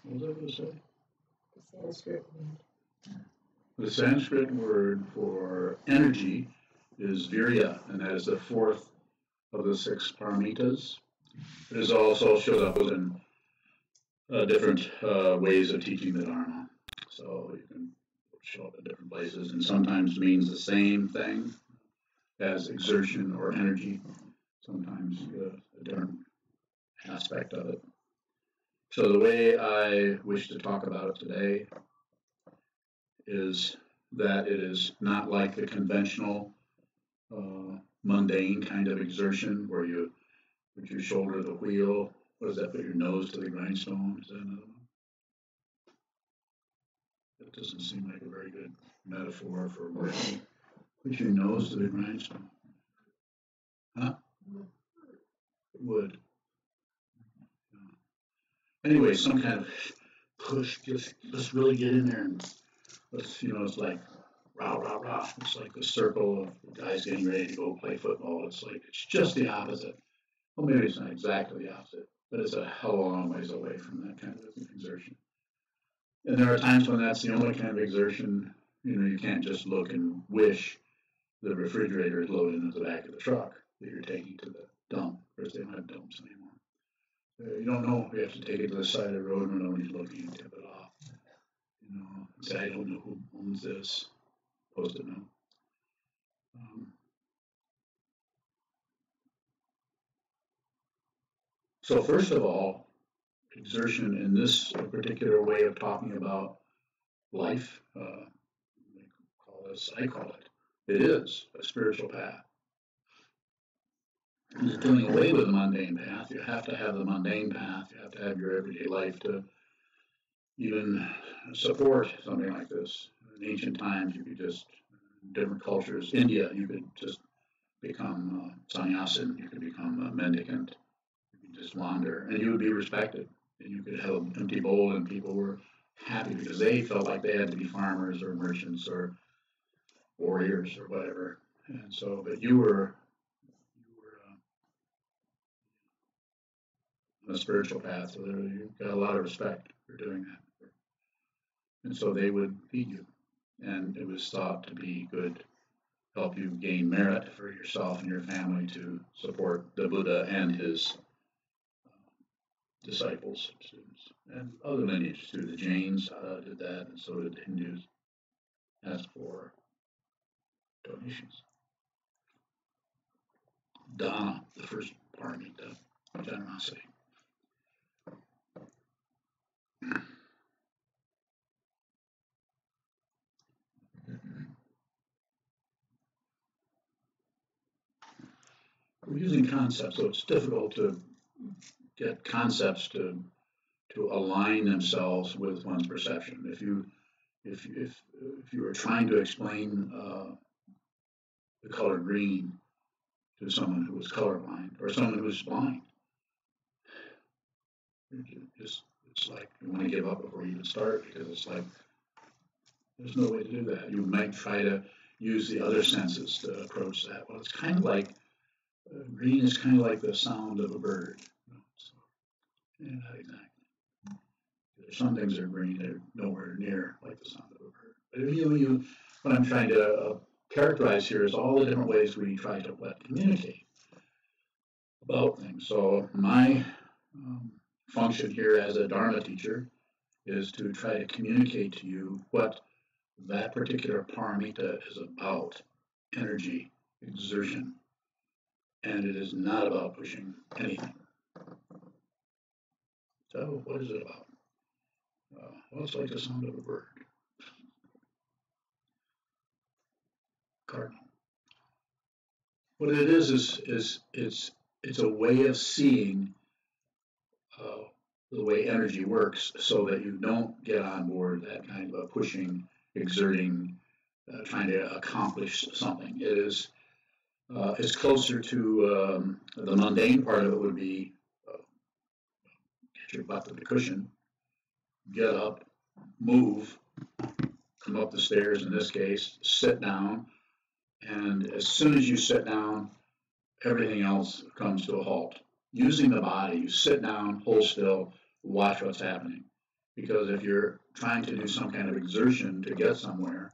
What was I going to say? The Sanskrit word. The Sanskrit word for energy is Virya, and that is the fourth of the 6 paramitas. It is also shows up in different ways of teaching the Dharma. So you can show up at different places, and sometimes means the same thing as exertion or energy, sometimes a different aspect of it. So the way I wish to talk about it today is that it is not like the conventional mundane kind of exertion where you put your shoulder to the wheel. What is that? Put your nose to the grindstone? Is that another one? That doesn't seem like a very good metaphor for working. Put your nose to the grindstone. Huh? It would. Anyway, some kind of push. Let's really get in there and let's, it's like rah, rah, rah. It's like the circle of guys getting ready to go play football. It's just the opposite. Well, maybe it's not exactly the opposite, but it's a hell of a long ways away from that kind of exertion. And there are times when that's the only kind of exertion. You can't just look and wish the refrigerator is loaded into the back of the truck that you're taking to the dump. Of course, they don't have dumps anymore. You don't know. You have to take it to the side of the road when nobody's looking and tip it off. Say, I don't know who owns this. Post-it note. So first of all, exertion in this particular way of talking about life, I call it is a spiritual path. And it's doing away with the mundane path. You have to have the mundane path. You have to have your everyday life to even support something like this. In ancient times, you could just, different cultures, India, you could just become sannyasin, you could become a mendicant, you could just wander, and you would be respected. And you could have an empty bowl, and people were happy because they felt like they had to be farmers or merchants or warriors or whatever. And so, but you were on a spiritual path, so you got a lot of respect for doing that. And so they would feed you, and it was thought to be good, help you gain merit for yourself and your family to support the Buddha and his disciples, students, and other lineages too. The Jains did that, and so did the Hindus. Ask for donations. Dana, the first paramita, generosity. We're using concepts, so it's difficult to get concepts to align themselves with one's perception. If you were trying to explain the color green to someone who was colorblind or someone who was blind, it's like you want to give up before you even start, because it's like there's no way to do that. You might try to use the other senses to approach that. Well, it's kind of like green is kind of like the sound of a bird. So, yeah, not exactly. There's some things that are green that are nowhere near like the sound of a bird. But what I'm trying to characterize here is all the different ways we try to communicate about things. So my function here as a Dharma teacher is to try to communicate to you what that particular paramita is about: energy, exertion. And it is not about pushing anything. So what is it about? Well, it's like the sound of a bird. Cardinal. What it is it's a way of seeing the way energy works, so that you don't get on board that kind of a pushing, exerting, trying to accomplish something. It is it's closer to the mundane part of it would be get your butt to the cushion, get up, move, come up the stairs in this case, sit down, and as soon as you sit down, everything else comes to a halt. Using the body, you sit down, hold still, watch what's happening. Because if you're trying to do some kind of exertion to get somewhere,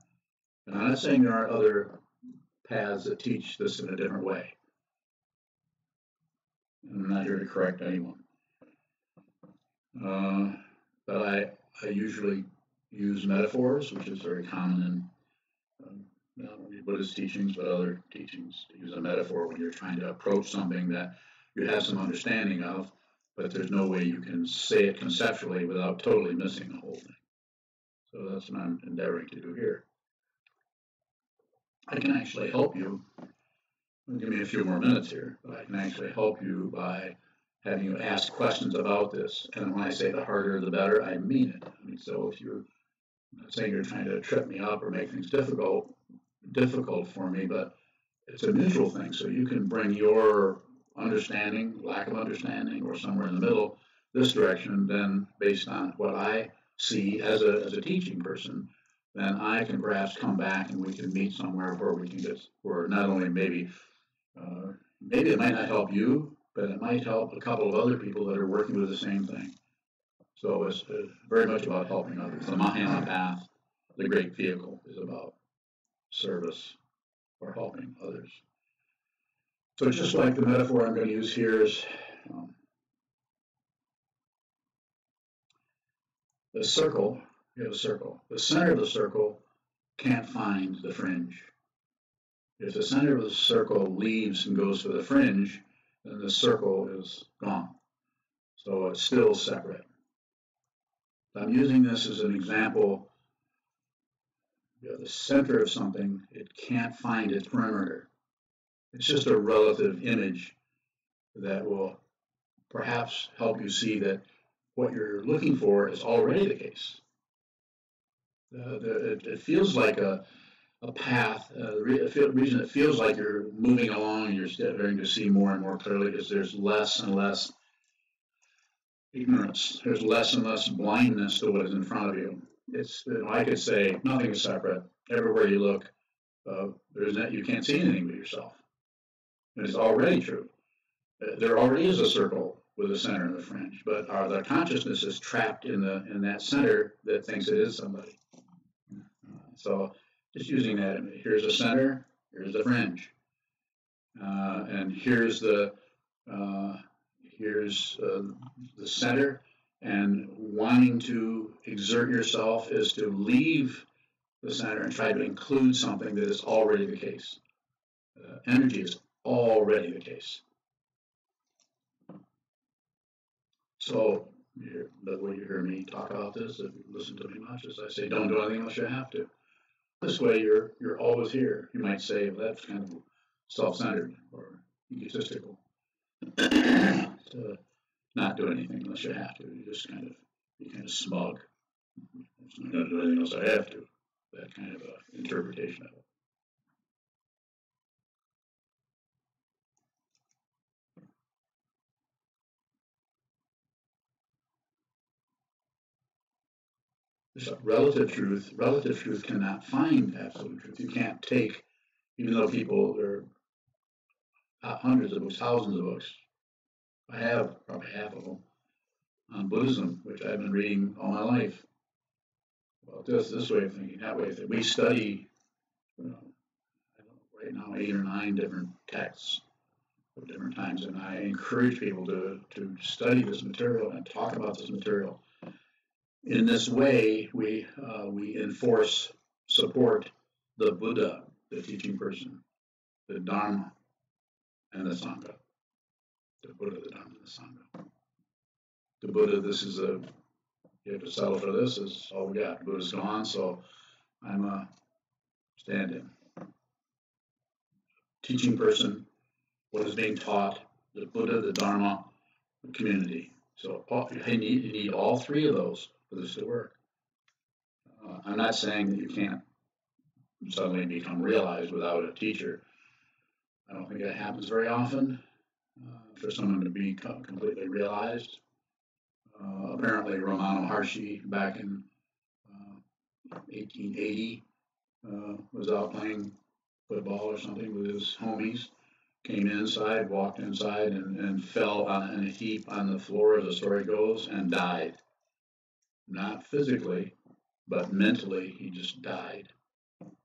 and I'm not saying there aren't other paths that teach this in a different way. I'm not here to correct anyone. But I usually use metaphors, which is very common in not only Buddhist teachings, but other teachings, to use a metaphor when you're trying to approach something that you have some understanding of, but there's no way you can say it conceptually without totally missing the whole thing. So that's what I'm endeavoring to do here. I can actually help you. Give me a few more minutes here, but I can actually help you by having you ask questions about this. And when I say the harder the better, I mean it. I mean, so if you're not saying you're trying to trip me up or make things difficult for me, but it's a mutual thing. So you can bring your understanding, lack of understanding, or somewhere in the middle, this direction, then based on what I see as a teaching person, then I can perhaps come back and we can meet somewhere where we can get, where not only maybe it might not help you, but it might help a couple of other people that are working with the same thing. So it's very much about helping others. The Mahayana path, the great vehicle, is about service or helping others. So just like the metaphor I'm going to use here is the circle. You have a circle. The center of the circle can't find the fringe. If the center of the circle leaves and goes to the fringe, then the circle is gone. So it's still separate. I'm using this as an example. You have the center of something, it can't find its perimeter. It's just a relative image that will perhaps help you see that what you're looking for is already the case. It feels like a path. The reason it feels like you're moving along and you're starting to see more and more clearly is there's less and less ignorance. There's less and less blindness to what is in front of you. It's, I could say nothing is separate. Everywhere you look, you can't see anything but yourself. And it's already true. There already is a circle with a center and a fringe, but the consciousness is trapped in that center that thinks it is somebody. So just using that, here's a center, here's the fringe, and here's the center, and wanting to exert yourself is to leave the center and try to include something that is already the case. Energy is already the case. So the way you hear me talk about this, if you listen to me much, is I say, don't do anything unless you have to. This way, you're always here. You might say, well, that's kind of self-centered or egotistical. To not do anything unless you have to. You just kind of smug. I'm not going to do anything unless I have to. That kind of interpretation of it. Relative truth cannot find absolute truth. You can't take, even though there are hundreds of books, thousands of books. I have probably half of them on Buddhism, which I've been reading all my life. About this way of thinking, that way of thinking. We study, right now, 8 or 9 different texts of different times, and I encourage people to study this material and talk about this material. In this way, we support the Buddha, the teaching person, the Dharma, and the Sangha. The Buddha, the Dharma, and the Sangha. The Buddha, you have to settle for this, is all we got. Buddha's gone, so I'm a stand-in. Teaching person, what is being taught, the Buddha, the Dharma, the community. So you need all 3 of those for this to work. I'm not saying that you can't suddenly become realized without a teacher. I don't think that happens very often for someone to be completely realized. Apparently, Ramana Maharshi back in 1880 was out playing football or something with his homies, came inside, walked inside, and fell in a heap on the floor, as the story goes, and died. not physically, but mentally, he just died.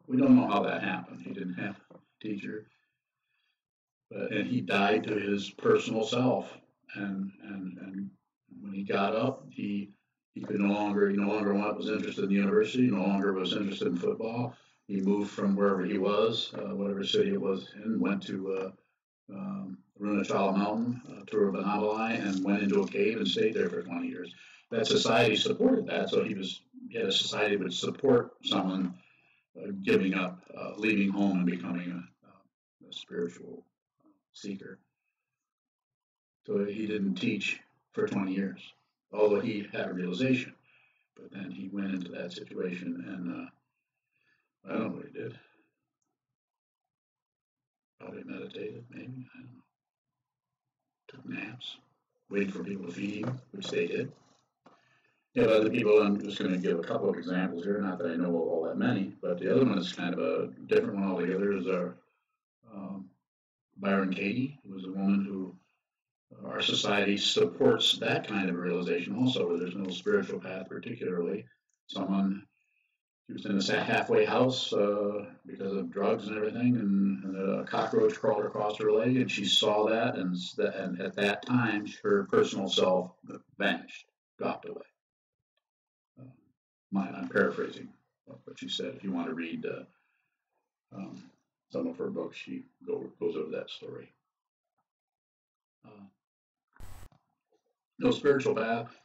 We don't know how that happened. He didn't have a teacher, and he died to his personal self. And when he got up, he could no longer was interested in the university, no longer was interested in football. He moved from wherever he was, whatever city it was in, went to Runachala Mountain, Tiruvannamalai, and went into a cave and stayed there for 20 years. That society supported that, so he had a society that would support someone giving up, leaving home and becoming a spiritual seeker. So he didn't teach for 20 years, although he had a realization. But then he went into that situation, and I don't know what he did. Probably meditated, maybe. I don't know. Took naps, waited for people to feed him, which they did. Yeah, other people, I'm just going to give a couple of examples here. Not that I know all that many, but the other one is kind of a different one altogether. Is our Byron Katie, who was a woman who our society supports that kind of realization also, where there's no spiritual path particularly. Someone, she was in a halfway house because of drugs and everything, and a cockroach crawled across her leg, and she saw that, and at that time, her personal self vanished, dropped away. I'm paraphrasing what she said. If you want to read some of her books, she goes over that story. No spiritual path.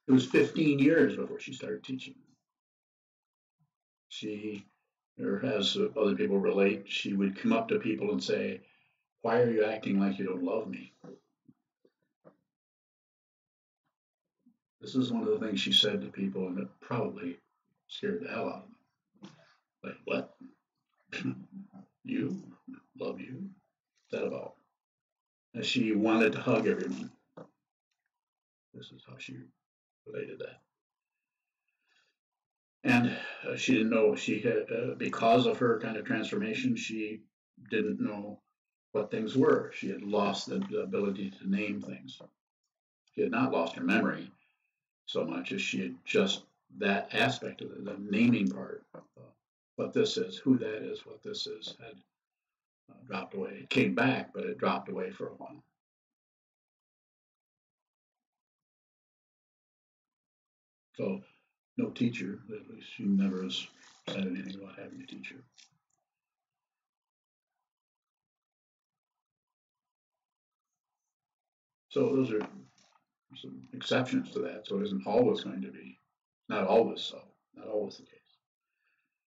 It was 15 years before she started teaching. She, or as other people relate, she would come up to people and say, "Why are you acting like you don't love me?" This is one of the things she said to people, and it probably scared the hell out of them. Like, what? You? Love you? What's that about? And she wanted to hug everyone. This is how she related that. And she didn't know, she had, because of her kind of transformation, she didn't know what things were. She had lost the ability to name things. She had not lost her memory so much as she had just that aspect of it, the naming part, what this is, who that is, what this is, had dropped away. It came back, but it dropped away for a while. So, no teacher, at least she never has said anything about having a teacher. So those are some exceptions to that. So it isn't always going to be, not always so, not always the case.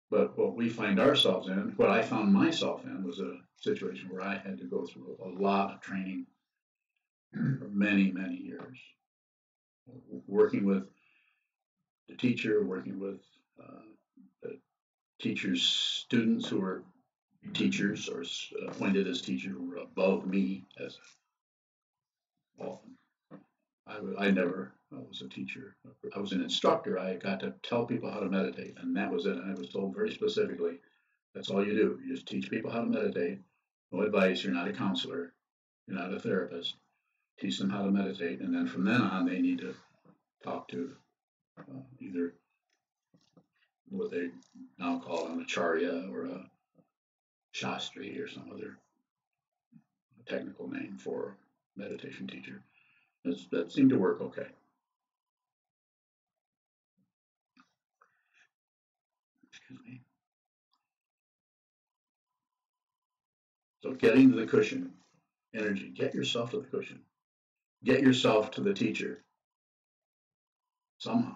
But what we find ourselves in, what I found myself in, was a situation where I had to go through a lot of training for many, many years, working with the teacher, working with the teacher's students who were teachers or appointed as teachers who were above me as often. I never was a teacher. I was an instructor. I got to tell people how to meditate, and that was it. And I was told very specifically, that's all you do. You just teach people how to meditate. No advice. You're not a counselor. You're not a therapist. Teach them how to meditate, and then from then on, they need to talk to either what they now call an acharya or a shastri or some other technical name for meditation teacher. That seemed to work okay. Excuse me. So getting to the cushion, energy, get yourself to the cushion. Get yourself to the teacher somehow.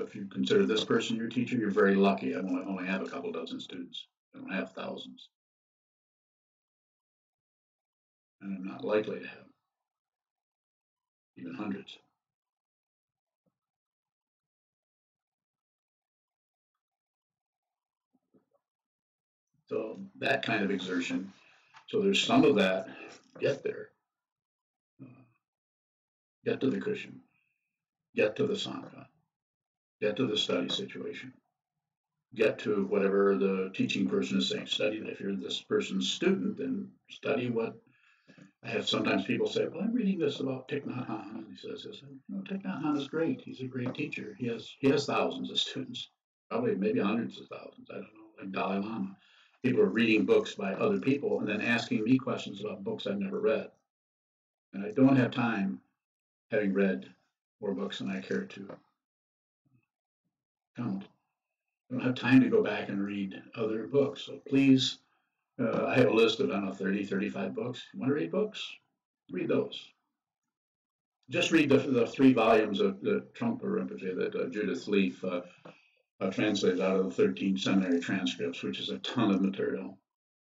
If you consider this person your teacher, you're very lucky. I only have a couple dozen students. I don't have thousands. And I'm not likely to have even hundreds. So that kind of exertion. So there's some of that. Get there. Get to the cushion. Get to the sangha. Get to the study situation. Get to whatever the teaching person is saying. Study. If you're this person's student, then study what I have sometimes people say, well, I'm reading this about Thich Nhat Hanh. And he says this, Thich Nhat Hanh is great. He's a great teacher. He has thousands of students, probably maybe hundreds of thousands. I don't know, like Dalai Lama. People are reading books by other people and then asking me questions about books I've never read. And I don't have time, having read more books than I care to count. I don't have time to go back and read other books. So please, I have a list of, I don't know, 30, 35 books. You want to read books? Read those. Just read the 3 volumes of the Trungpa Rinpoche that Judith Leaf translated out of the 13 seminary transcripts, which is a ton of material.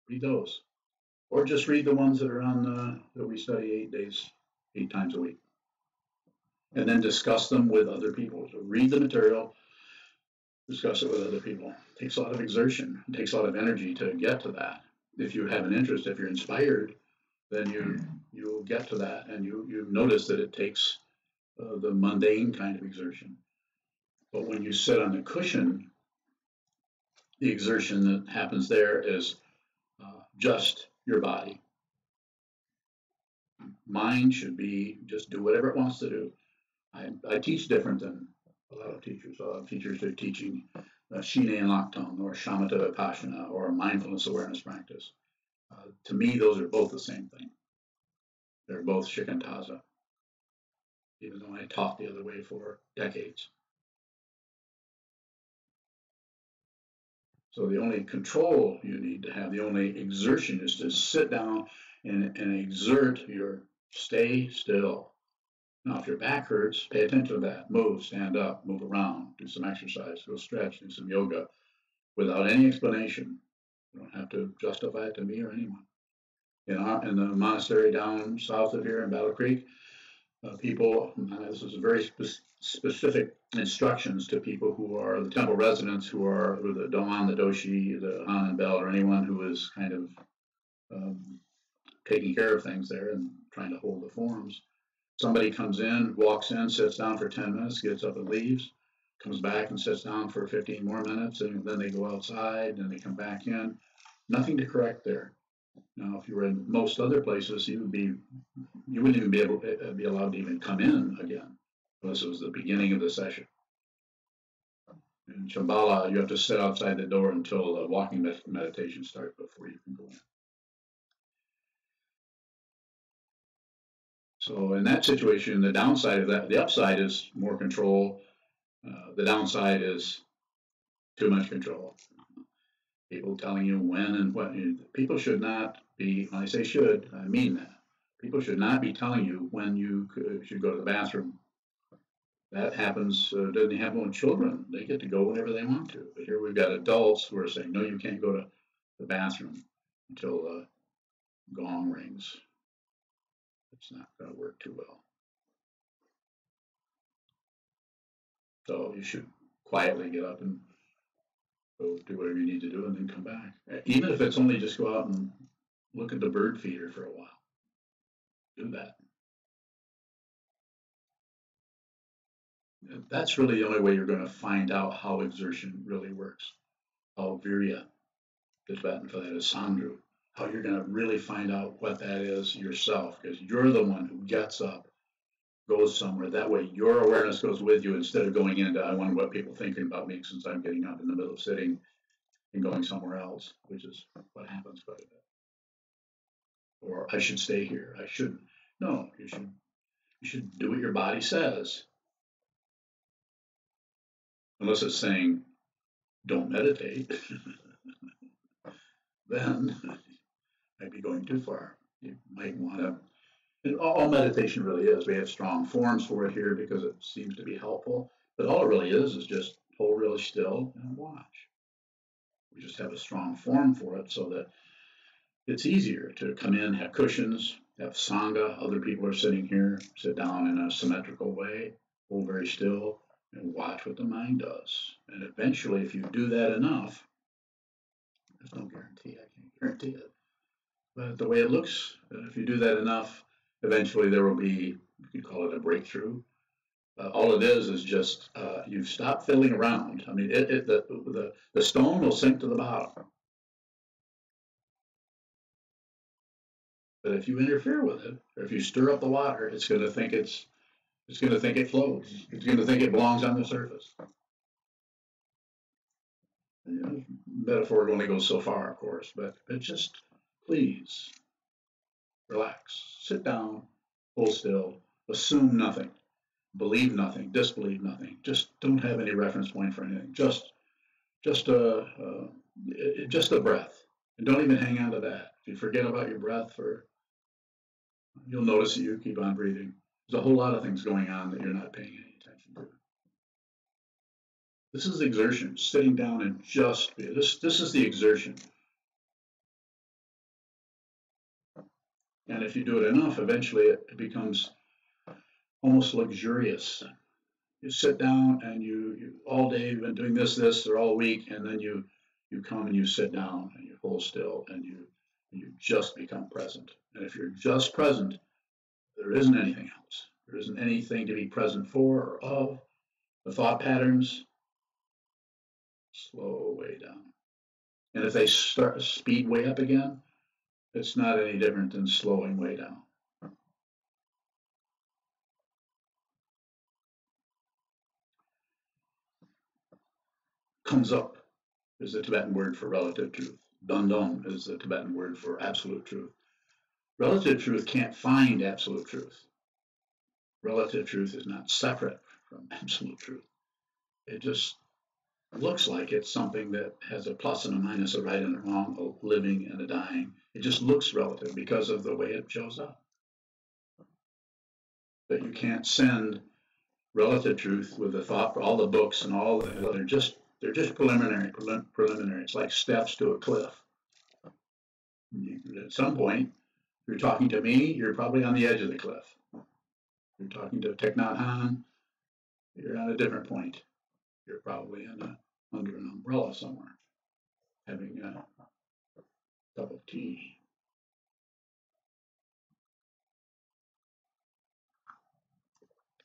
Read those. Or just read the ones that are on that we study 8 days, 8 times a week. And then discuss them with other people. So read the material, discuss it with other people. It takes a lot of exertion. It takes a lot of energy to get to that. If you have an interest, if you're inspired, then you'll get to that, and you notice that it takes the mundane kind of exertion. But when you sit on the cushion, the exertion that happens there is just your body. Mind should be just do whatever it wants to do. I teach different than a lot of teachers. A lot of teachers are teaching Shine and Lakton, or Shamatha Vipassana, or mindfulness awareness practice. To me, those are both the same thing. They're both shikantaza, even though I taught the other way for decades. So the only control you need to have, the only exertion, is to sit down and exert your stay still. Now, if your back hurts, pay attention to that. Move, stand up, move around, do some exercise, go stretch, do some yoga without any explanation. You don't have to justify it to me or anyone. In the monastery down south of here in Battle Creek, people, this is very specific instructions to people who are the temple residents, who are the Doman, the Doshi, the Han and Bell, or anyone who is kind of taking care of things there and trying to hold the forms. Somebody comes in, walks in, sits down for 10 minutes, gets up and leaves, comes back and sits down for 15 more minutes, and then they go outside and they come back in. Nothing to correct there. Now, if you were in most other places, you wouldn't even be able to be allowed to even come in again, unless it was the beginning of the session. In Shambhala, you have to sit outside the door until the walking meditation starts before you can go in. So in that situation, the downside of that, the upside is more control. The downside is too much control. People telling you when and what. People should not be, when I say should, I mean that. People should not be telling you when you should go to the bathroom. That happens, doesn't happen with children. They get to go whenever they want to. But here we've got adults who are saying, no, you can't go to the bathroom until the gong rings. It's not going to work too well. So you should quietly get up and go do whatever you need to do and then come back. Even if it's only just go out and look at the bird feeder for a while. Do that. That's really the only way you're going to find out how exertion really works. How Virya, the Tibetan for that is Sandru. How you're going to really find out what that is yourself, because you're the one who gets up, goes somewhere. That way your awareness goes with you instead of going into, I wonder what people are thinking about me since I'm getting up in the middle of sitting and going somewhere else, which is what happens quite a bit. Or I should stay here. I shouldn't. No, you should do what your body says. Unless it's saying, don't meditate, then might be going too far. You might want to, and all meditation really is. We have strong forms for it here because it seems to be helpful, but all it really is just hold really still and watch. We just have a strong form for it so that it's easier to come in, have cushions, have sangha, other people are sitting here, sit down in a symmetrical way, hold very still, and watch what the mind does. And eventually, if you do that enough, there's no guarantee, I can't guarantee it. But the way it looks, if you do that enough, eventually there will be, you could call it a breakthrough. All it is just you stop fiddling around. I mean, the stone will sink to the bottom. But if you interfere with it, or if you stir up the water, it's going to think it's going to think it floats. It's going to think it belongs on the surface. You know, metaphor only goes so far, of course, but just please relax, sit down, hold still, assume nothing, believe nothing, disbelieve nothing. Just don't have any reference point for anything. Just a just a breath, and don't even hang on to that. If you forget about your breath, you'll notice that you keep on breathing. There's a whole lot of things going on that you're not paying any attention to. This is exertion, sitting down and just be. This is the exertion. And if you do it enough, eventually it becomes almost luxurious. You sit down and you all day you've been doing this, or all week, and then you come and you sit down and you hold still and you just become present. And if you're just present, there isn't anything else. There isn't anything to be present for or of. The thought patterns slow way down. And if they start speed way up again, it's not any different than slowing way down. Comes up is the Tibetan word for relative truth. Dundon is the Tibetan word for absolute truth. Relative truth can't find absolute truth. Relative truth is not separate from absolute truth. It just looks like it's something that has a plus and a minus, a right and a wrong, a living and a dying. It just looks relative because of the way it shows up. But you can't send relative truth with the thought, all the books and all the, they're just preliminary. It's like steps to a cliff. At some point, if you're talking to me, you're probably on the edge of the cliff. If you're talking to Thich Nhat Hanh, you're at a different point. You're probably under an umbrella somewhere, having a cup of tea.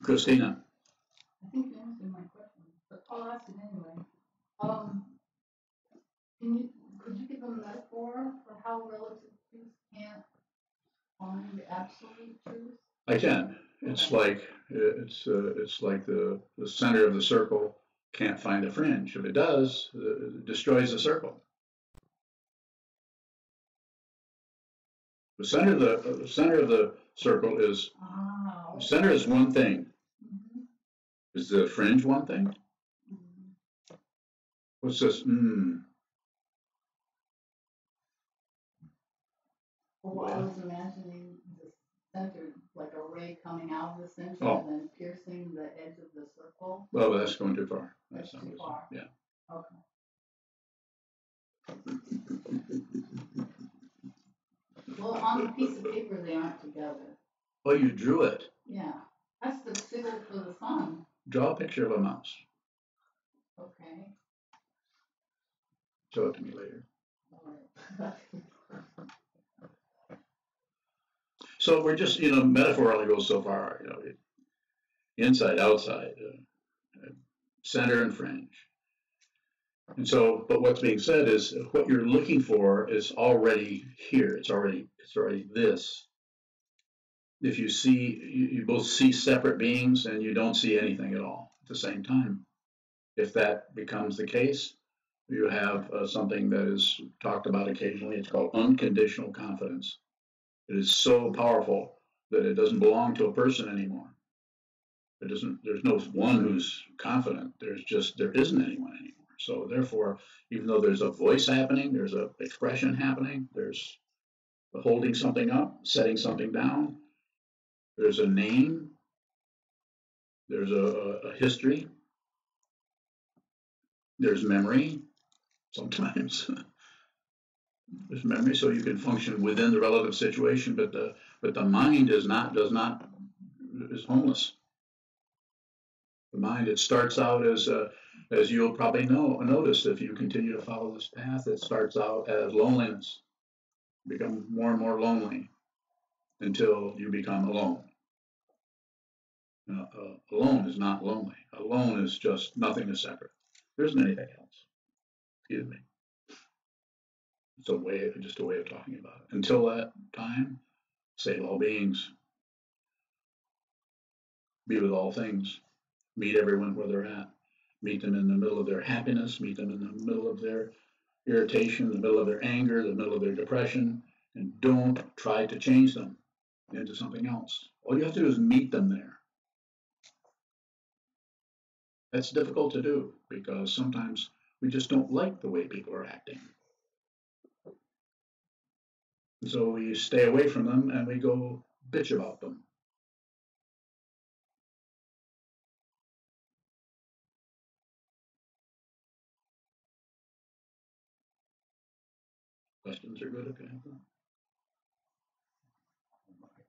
Christina. I think you answered my question, but I'll ask it anyway. Could you give a metaphor for how relative truth can't find absolute truth? I can. It's like the center of the circle can't find a fringe. If it does, it destroys the circle. The center of the circle is the center is one thing. Mm-hmm. Is the fringe one thing? Mm-hmm. What's this? Well, I was imagining the center, like a ray coming out of the center and then piercing the edge of the circle. Well, that's going too far. That's too far. Yeah. Okay. Well, on a piece of paper, they aren't together. Well, you drew it. Yeah. That's the signal for the sun. Draw a picture of a mouse. Okay. Show it to me later. All right. So we're just, metaphor only goes so far, inside, outside, center and fringe. And so, but what's being said is what you're looking for is already here. It's already this. If you see, you both see separate beings and you don't see anything at all at the same time. If that becomes the case, you have something that is talked about occasionally. It's called unconditional confidence. It is so powerful that it doesn't belong to a person anymore. There's no one who's confident. There isn't anyone anymore. So therefore, even though there's a voice happening, there's an expression happening, there's holding something up, setting something down, there's a name, there's a history, there's memory, sometimes. There's memory, so you can function within the relative situation, but the mind is homeless. The mind, it starts out as you'll probably notice if you continue to follow this path, it starts out as loneliness. You become more and more lonely until you become alone. Alone is not lonely. Alone is just nothing is separate. There isn't anything else. Excuse me. It's just a way of talking about it. Until that time, save all beings, be with all things, meet everyone where they're at, meet them in the middle of their happiness, meet them in the middle of their irritation, the middle of their anger, the middle of their depression, and don't try to change them into something else. All you have to do is meet them there. That's difficult to do because sometimes we just don't like the way people are acting. So we stay away from them and we go bitch about them. Questions are good, okay?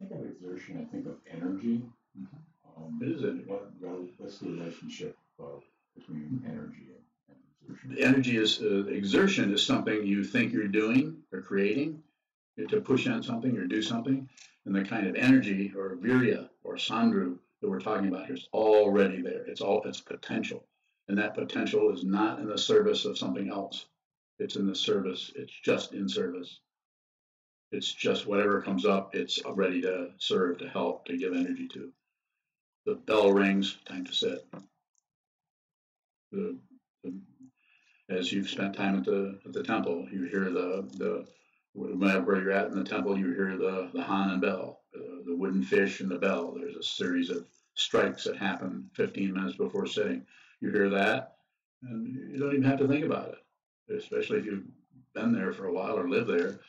I think of exertion, I think of energy. It is energy. What's the relationship between energy and exertion? The energy is, exertion is something you think you're doing or creating, to push on something or do something. And the kind of energy or virya or sandru that we're talking about here is already there. It's potential. And that potential is not in the service of something else. It's in the service. It's just in service. It's just whatever comes up, it's ready to serve, to help, to give energy to. The bell rings, time to sit. As you've spent time at the temple, you hear wherever you're at in the temple, you hear the Hanan bell, the wooden fish and the bell. There's a series of strikes that happen 15 minutes before sitting. You hear that, and you don't even have to think about it, especially if you've been there for a while or live there.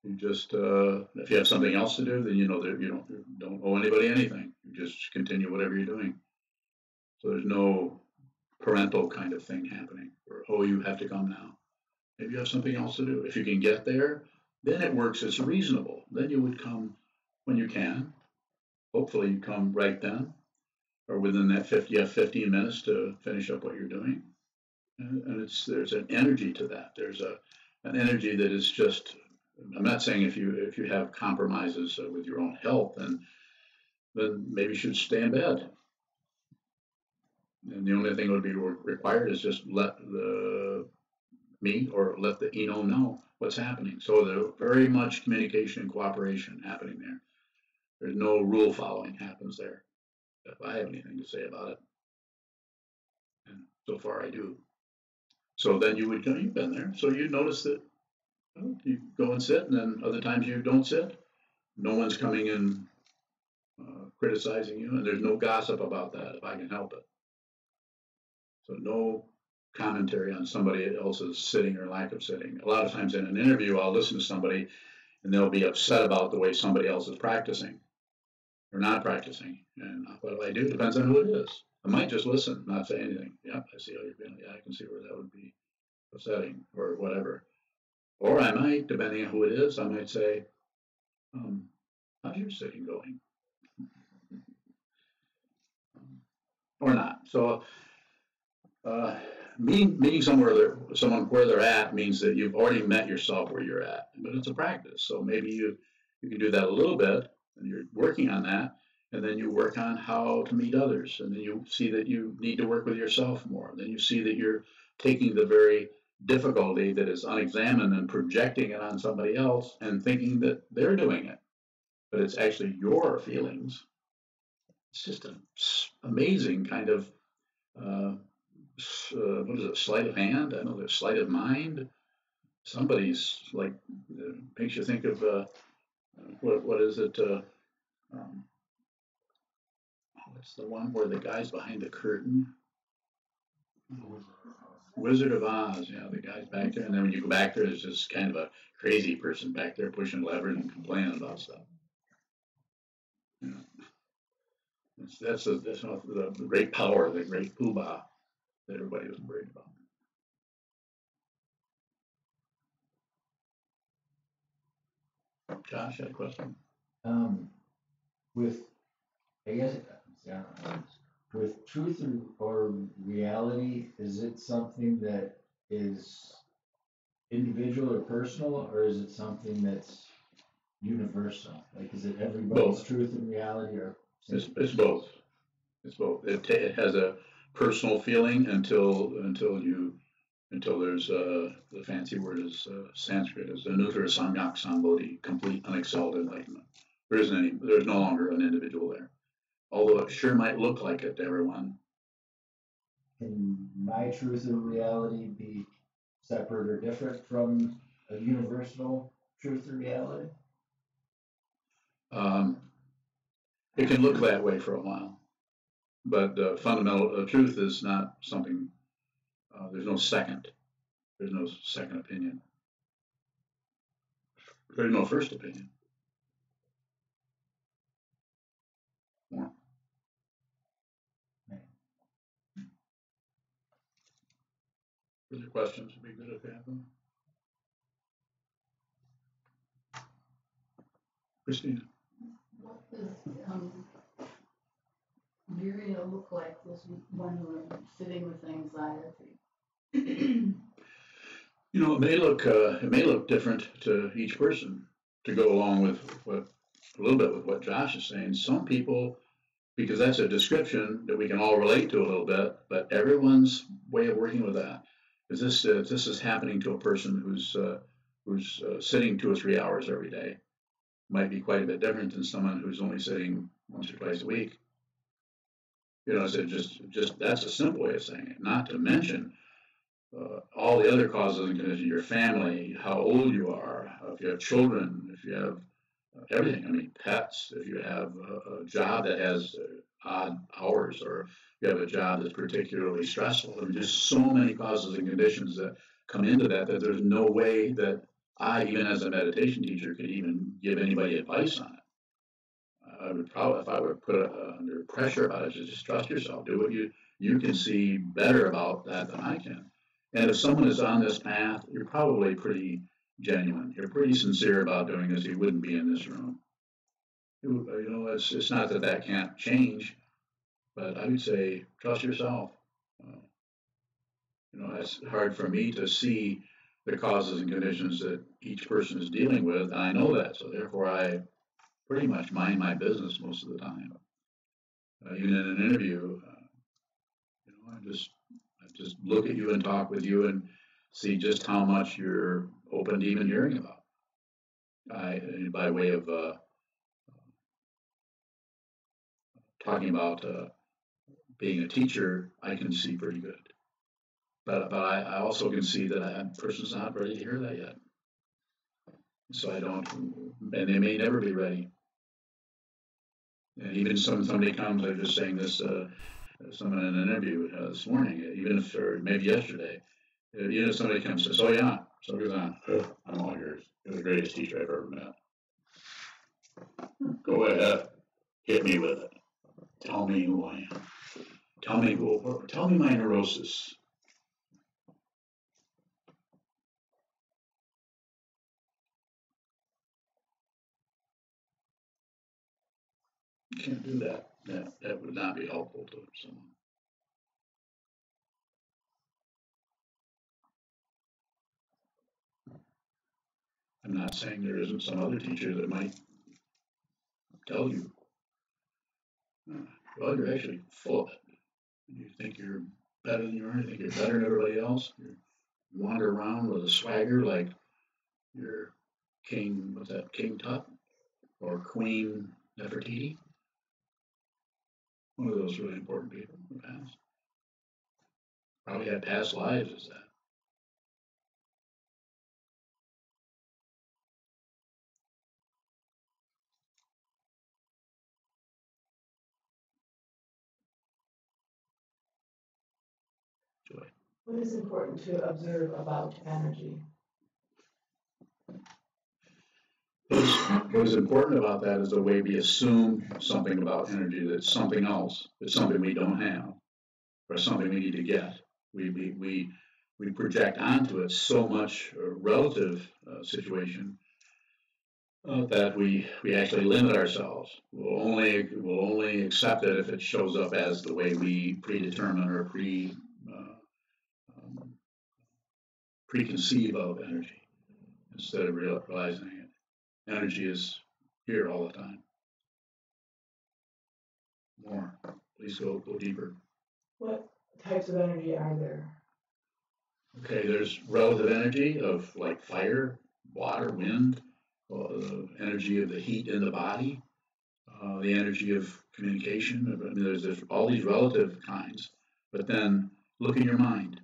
You just, if you have something else to do, then you know that you don't owe anybody anything. You just continue whatever you're doing. So there's no parental kind of thing happening, or, oh, you have to come now. Maybe you have something else to do. If you can get there, then it works as reasonable. Then you would come when you can. Hopefully you come right then, or within that 15 minutes to finish up what you're doing. And there's an energy to that. There's an energy that is just, I'm not saying if you have compromises with your own health, then maybe you should stay in bed. And the only thing that would be required is just let me or let the Eno know what's happening. So there's very much communication and cooperation happening there. There's no rule following happens there. If I have anything to say about it, and so far I do. So then you've been there. So you notice that you go and sit, and then other times you don't sit. No one's coming in criticizing you, and there's no gossip about that if I can help it. So no commentary on somebody else's sitting or lack of sitting. A lot of times in an interview, I'll listen to somebody, and they'll be upset about the way somebody else is practicing or not practicing. And what do I do? Depends on who it is. I might just listen, not say anything. Yep, I see how you're feeling. Yeah, I can see where that would be upsetting or whatever. Or I might, depending on who it is, I might say, how's your sitting going? Or not. So meeting someone where they're at means that you've already met yourself where you're at. But it's a practice. So maybe you can do that a little bit, and you're working on that, and then you work on how to meet others, and then you see that you need to work with yourself more. Then you see that you're taking the very difficulty that is unexamined and projecting it on somebody else and thinking that they're doing it. But it's actually your feelings. It's just an amazing kind of, what is it, sleight of hand? I don't know, there's sleight of mind. Somebody's like, makes you think of, what is it? What's the one where the guy's behind the curtain? Wizard of Oz, yeah, the guy's back there, and then when you go back there, there's just kind of a crazy person back there pushing levers and complaining about stuff. Yeah. That's the great power, the great poobah that everybody was worried about. Josh had a question. With, I guess, yeah, with truth or reality, is it something that is individual or personal, or is it something that's universal? Like, is it everybody's Both. truth and reality, or it's both? It's both. It has a personal feeling until there's the fancy word is Sanskrit is anuttara samyak sambodhi, complete unexcelled enlightenment. There's no longer an individual there. Although it sure might look like it to everyone. Can my truth or reality be separate or different from a universal truth or reality? It can look that way for a while, but the fundamental truth is not something. There's no second. There's no second opinion. There's no first opinion. More. Further questions would be good if you have them. Christina. What does Virya look like when we're sitting with anxiety? You know, it may look different to each person. To go along with a little bit with what Josh is saying, some people, because that's a description that we can all relate to a little bit, but everyone's way of working with that is this is happening to a person who's sitting 2 or 3 hours every day. Might be quite a bit different than someone who's only sitting once or twice a week. You know, so just that's a simple way of saying it. Not to mention all the other causes and conditions, your family, how old you are, if you have children, if you have everything. I mean, pets, if you have a job that has odd hours, or you have a job that's particularly stressful. There are just so many causes and conditions that come into that there's no way that I, even as a meditation teacher, could even give anybody advice on it. I would probably, if I were put under pressure about it, just trust yourself. Do what you can see better about that than I can. And if someone is on this path, you're probably pretty genuine. You're pretty sincere about doing this. You wouldn't be in this room. You know, it's not that can't change, but I would say trust yourself. You know, it's hard for me to see the causes and conditions that each person is dealing with, and I know that, so therefore I pretty much mind my business most of the time. Even in an interview, you know, I just look at you and talk with you and see just how much you're open to even hearing about. By way of talking about being a teacher, I can see pretty good. But I also can see that a person's not ready to hear that yet. So I don't, and they may never be ready. And even somebody comes, I was just saying this, someone in an interview this morning, even if, or maybe yesterday, even if somebody comes and says, oh yeah, Sokuzan, I'm all yours. You're the greatest teacher I've ever met. Go ahead, hit me with it. Tell me who I am. Tell me my neurosis. You can't do that. That would not be helpful to someone. I'm not saying there isn't some other teacher that might tell you, well, you're actually full of it. You think you're better than you are. You think you're better than everybody else. You wander around with a swagger like you're King, what's that, King Tut or Queen Nefertiti? One of those really important people in the past. Probably had past lives as that. Joy. What is important to observe about energy? What is important about that is the way we assume something about energy that's something else, that's something we don't have, or something we need to get. We project onto it so much relative situation that we actually limit ourselves. We'll only accept it if it shows up as the way we predetermine or preconceive of energy, instead of realizing it. Energy is here all the time. More. Please go deeper. What types of energy are there? Okay, there's relative energy of like fire, water, wind, the energy of the heat in the body, the energy of communication. I mean, there's all these relative kinds. But then look in your mind.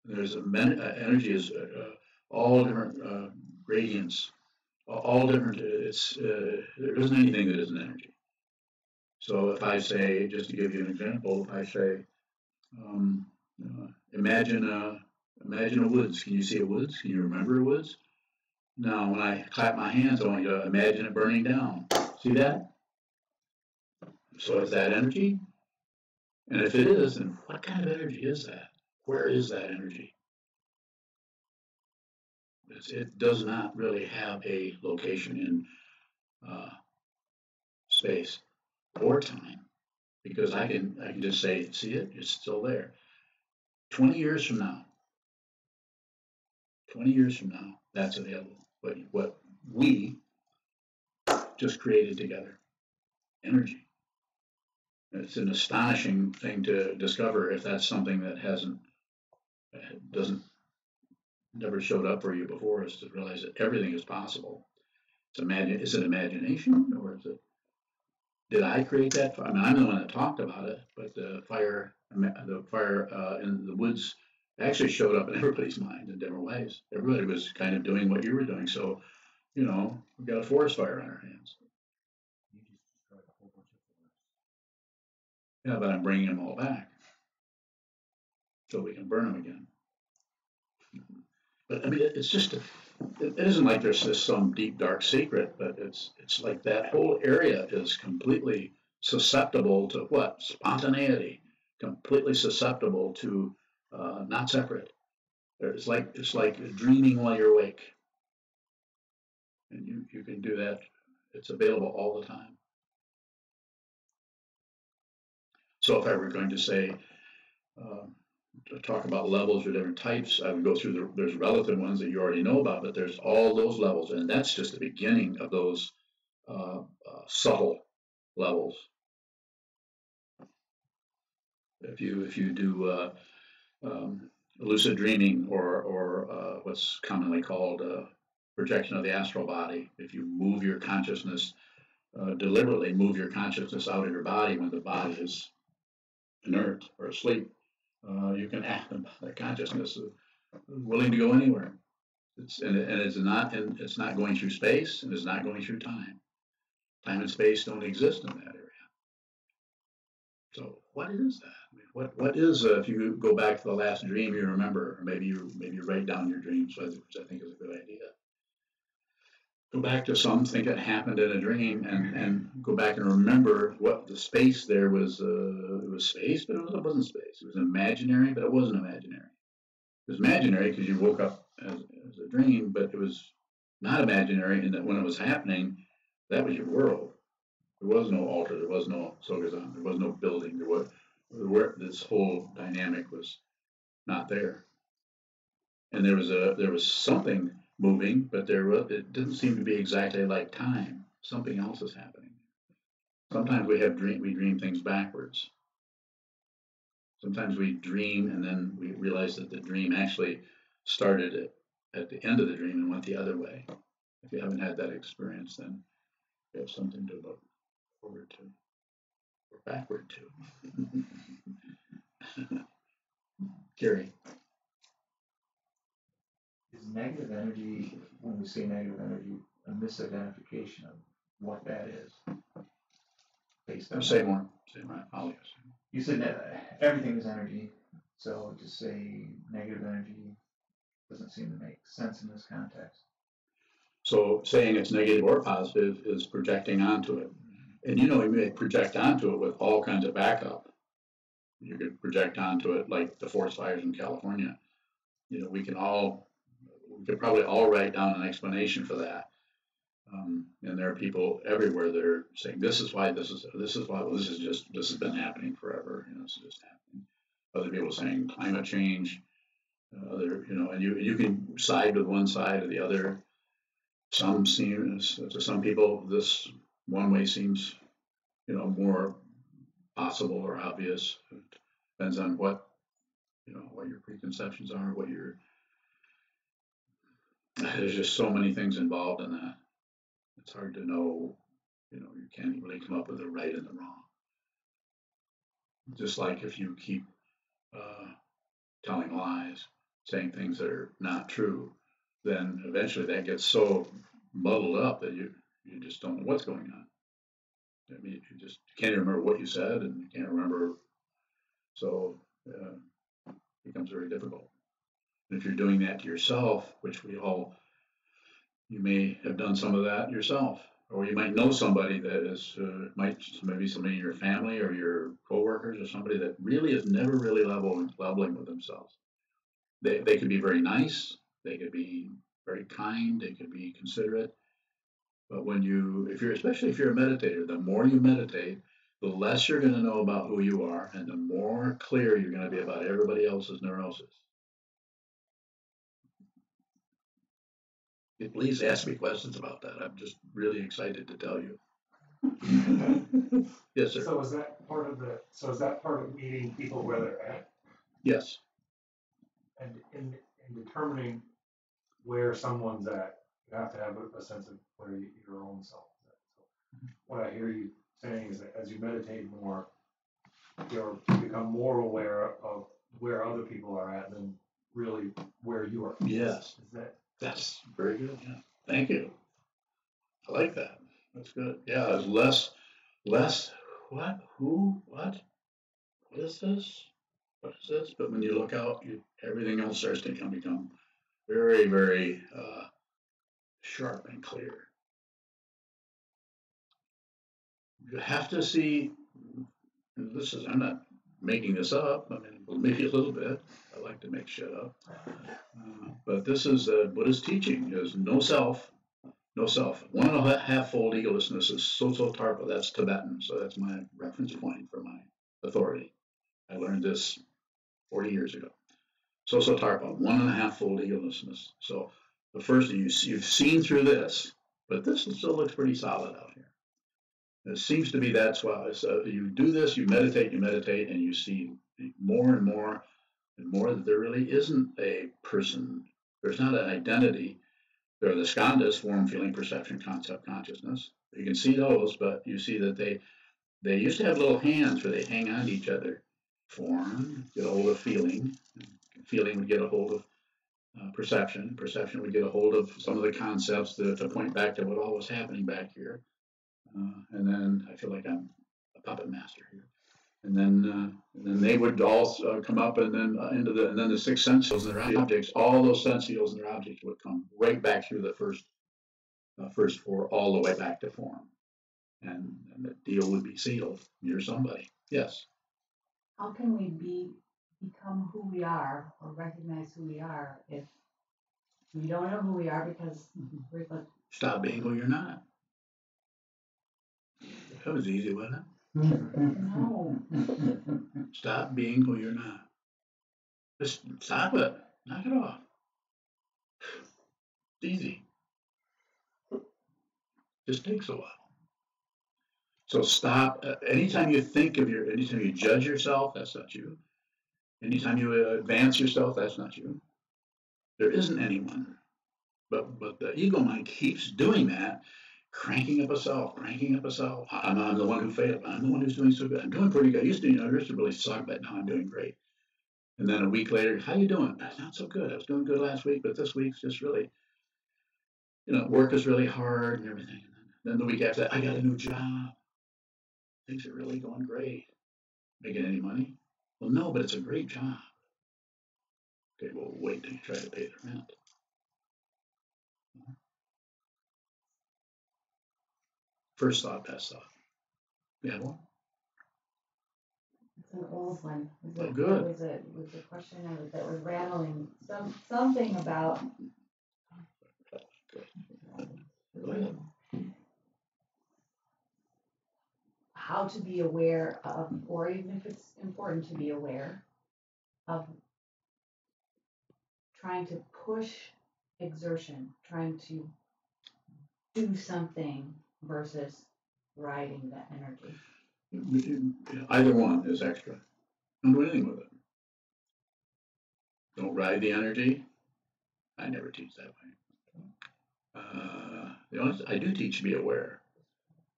There's energy is all different gradients, all different. There isn't anything that isn't energy. So if I say, just to give you an example, if I say, um, imagine a woods. Can you see a woods? Can you remember a woods? Now, when I clap my hands, I want you to imagine it burning down. See that? So is that energy? And if it is, then what kind of energy is that? Where is that energy? It does not really have a location in space or time, because I can just say, see it, it's still there. 20 years from now, 20 years from now, that's available. What we just created together, energy. It's an astonishing thing to discover if that's something that doesn't never showed up for you before, is to realize that everything is possible. Is it imagination, or is it? Did I create that? I mean, I'm the one that talked about it, but the fire in the woods actually showed up in everybody's mind in different ways. Everybody was kind of doing what you were doing, so we've got a forest fire on our hands. You just described a whole bunch of forests. Yeah, but I'm bringing them all back so we can burn them again. But I mean, it's just it isn't like there's just some deep dark secret, but it's like that whole area is completely susceptible to what? Spontaneity, completely susceptible to not separate. It's like dreaming while you're awake, and you can do that. It's available all the time. So if I were going to say, to talk about levels or different types, I would go through there's relative ones that you already know about, but there's all those levels, and that's just the beginning of those subtle levels. If you do lucid dreaming or what's commonly called projection of the astral body, if you move your consciousness, deliberately move your consciousness out of your body when the body is inert or asleep, you can act the consciousness willing to go anywhere. It's not going through space, and it's not going through time. Time and space don't exist in that area. So what is that? I mean, what is if you go back to the last dream you remember, or maybe you write down your dreams, which I think is a good idea. Go back to something that happened in a dream, and go back and remember what the space there was. It was space, but it wasn't space. It was imaginary, but it wasn't imaginary. It was imaginary because you woke up as a dream, but it was not imaginary in that when it was happening, that was your world. There was no altar, there was no Sokuzan, there was no building, this whole dynamic was not there. And there was something moving, but it didn't seem to be exactly like time. Something else is happening. Sometimes we dream things backwards. Sometimes we dream and then we realize that the dream actually started at the end of the dream and went the other way. If you haven't had that experience, then you have something to look forward to or backward to. Gary. Is negative energy, when we say negative energy, a misidentification of what that is? Based on Say more. Apologies. You said that everything is energy, so to say negative energy doesn't seem to make sense in this context. So saying it's negative or positive is projecting onto it. And you may project onto it with all kinds of backup. You could project onto it like the forest fires in California. We could probably all write down an explanation for that. And there are people everywhere that are saying this is why this has been happening forever. This is just happening. Other people saying climate change. And you can side with one side or the other. To some people this one way seems more possible or obvious. It depends on what your preconceptions are, there's just so many things involved in that. It's hard to know, you can't really come up with the right and the wrong. Just like if you keep telling lies, saying things that are not true, then eventually that gets so muddled up that you just don't know what's going on. I mean, you just can't even remember what you said, and you can't remember. So it becomes very difficult. And if you're doing that to yourself, which you may have done some of that yourself, or you might know somebody that is, maybe somebody in your family or your coworkers or somebody that really is never really leveling with themselves. They could be very nice, they could be very kind, they could be considerate. But especially if you're a meditator, the more you meditate, the less you're going to know about who you are, and the more clear you're going to be about everybody else's neurosis. Please ask me questions about that. I'm just really excited to tell you. Yes, sir. So is that part of meeting people where they're at? Yes. And in determining where someone's at, you have to have a sense of where your own self is at. So what I hear you saying is that as you meditate more, you become more aware of where other people are at than really where you are. Yes. That's very good. Yeah. Thank you. I like that. That's good. Yeah, it's less, what, who, what is this? What is this? But when you look out, everything else starts to become very, very sharp and clear. You have to see, I'm not making this up. I mean, maybe a little bit. I like to make shit up. But this is Buddha's teaching is no self. 1.5-fold egolessness is Sotarpa. That's Tibetan. So that's my reference point for my authority. I learned this 40 years ago. Sotarpa, 1.5-fold egolessness. So the first thing you've seen through this, but this still looks pretty solid out here. It seems to be that's why. So you do this, you meditate, and you see more and more that there really isn't a person. There's not an identity. There are the skandhas, form, feeling, perception, concept, consciousness. You can see those, but you see that they used to have little hands where they hang on to each other. Form, get a hold of feeling. Feeling would get a hold of perception. Perception would get a hold of some of the concepts to point back to what all was happening back here. And then I feel like I'm a puppet master here. And then they would all come up, and then and then the six sense fields and their objects. All those sense fields and their objects would come right back through the first four, all the way back to form, and the deal would be sealed. You're somebody. Yes. How can we become who we are or recognize who we are if we don't know who we are because we're like, stop being who you're not? That was easy, wasn't it? no. Stop being who you're not. Just stop it. Knock it off. It's easy. Just takes a while. So stop. Anytime you anytime you judge yourself, that's not you. Anytime you advance yourself, that's not you. There isn't anyone. But the ego mind keeps doing that, cranking up a self. I'm the one who failed. I'm the one who's doing so good. I'm doing pretty good. I used to really suck, but now I'm doing great. And then a week later, how you doing? Not so good. I was doing good last week, but this week's just really, work is really hard and everything. And then the week after that, I got a new job. Things are really going great. Making any money? Well, no, but it's a great job. Okay, well, wait till you try to pay the rent. First thought, best thought. You have one? It's an old one. Oh, good. It was a question that was rattling. Something about. Go ahead. How to be aware of, or even if it's important to be aware of, trying to push exertion, trying to do something versus riding that energy. Either one is extra. Don't do anything with it. Don't ride the energy. I never teach that way. I do teach to be aware,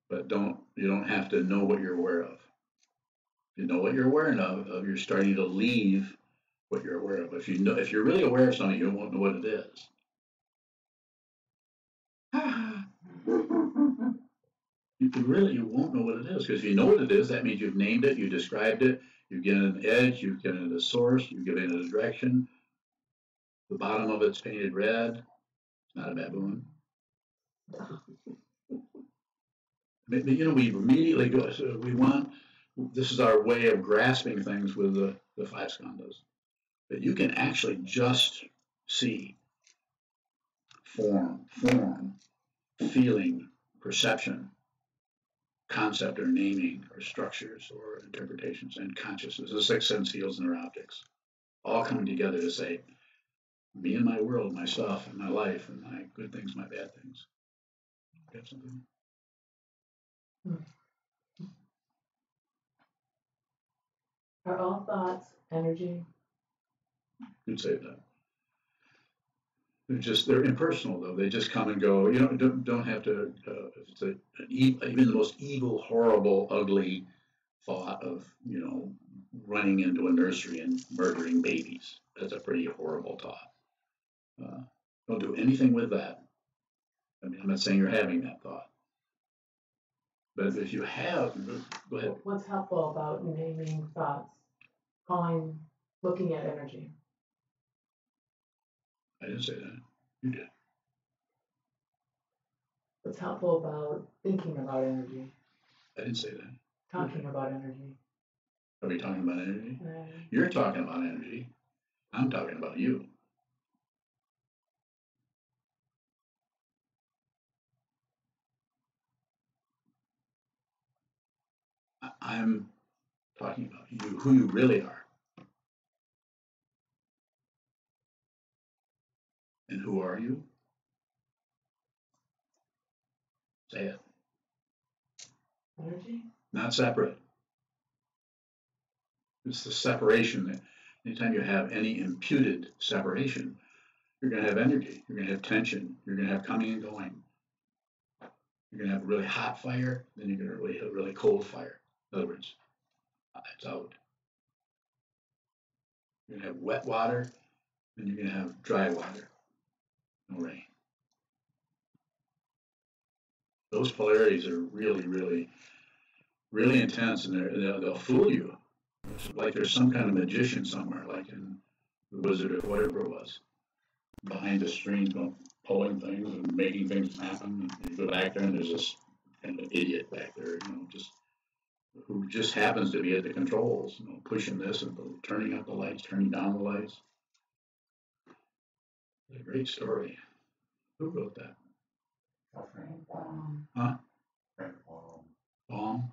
but you don't have to know what you're aware of. If you know what you're aware of, you're starting to leave what you're aware of. If you're really aware of something, you won't know what it is. You won't know what it is, because if you know what it is, that means you've named it, you described it, you've given it an edge, you've given it a source, you've given it a direction. The bottom of it's painted red. It's not a baboon. But, we immediately go. So this is our way of grasping things with the five skandhas. But you can actually just see form, feeling, perception, concept or naming or structures or interpretations, and consciousness. The six sense fields and their objects all coming together to say, me and my world, myself and my life and my good things, my bad things. Got something? Are all thoughts energy? You'd say that. They're impersonal, though. They just come and go. You don't have to. If it's even the most evil, horrible, ugly thought of running into a nursery and murdering babies. That's a pretty horrible thought. Don't do anything with that. I mean, I'm not saying you're having that thought, but if you have, go ahead. What's helpful about naming thoughts? Looking at energy. I didn't say that. You did. What's helpful about thinking about energy? I didn't say that. Talking about energy. Are we talking about energy? You're talking about energy. I'm talking about you. I'm talking about you, who you really are. And who are you? Say it. Energy? Not separate. It's the separation that anytime you have any imputed separation, you're going to have energy. You're going to have tension. You're going to have coming and going. You're going to have a really hot fire, then you're going to have a really cold fire. In other words, it's out. You're going to have wet water, then you're going to have dry water. No rain. Those polarities are really, really, really intense, and they'll fool you. It's like there's some kind of magician somewhere, like in The Wizard of whatever it was, behind the screen, pulling things and making things happen. And you go back there, and there's this kind of idiot back there, who just happens to be at the controls, pushing this and turning up the lights, turning down the lights. It's a great story. Who wrote that? Huh? Baum.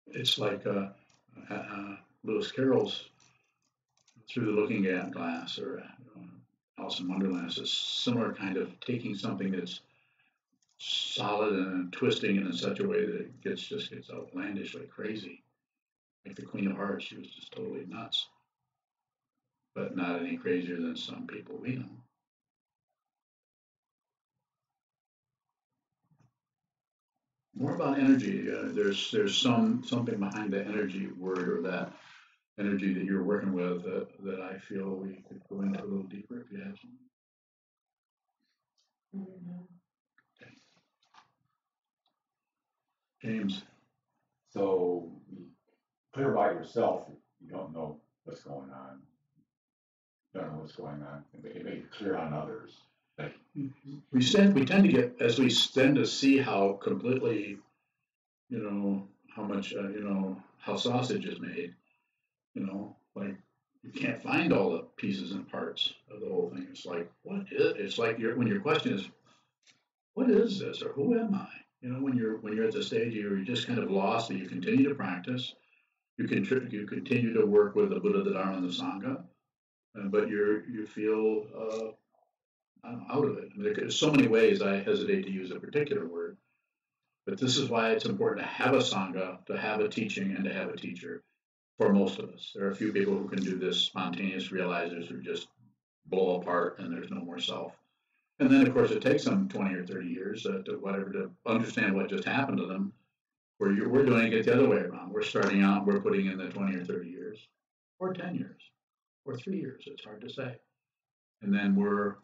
It's like Lewis Carroll's Through the Looking Glass, or Alice in Wonderland. It's a similar kind of taking something that's solid and twisting it in such a way that it just gets outlandishly crazy. Like the Queen of Hearts, she was just totally nuts, but not any crazier than some people we know. More about energy. There's something behind the energy word, or that energy that you're working with, that I feel we could go into a little deeper if you have some. Okay. James. So clear about yourself. You don't know what's going on. You don't know what's going on. And make it clear on others. We tend to get, as we tend to see how completely, how much, how sausage is made, like you can't find all the pieces and parts of the whole thing. It's like, it's like when your question is, what is this, or who am I? When you're at the stage you're just kind of lost, and you continue to practice, you continue to work with the Buddha, the Dharma, and the Sangha, but you feel out of it. I mean, there's so many ways I hesitate to use a particular word, but this is why it's important to have a Sangha, to have a teaching, and to have a teacher. For most of us, there are a few people who can do this, spontaneous realizers who just blow apart and there's no more self. And then, of course, it takes them 20 or 30 years to understand what just happened to them. We're doing it the other way around. We're starting out, we're putting in the 20 or 30 years, or 10 years, or 3 years. It's hard to say. And then we're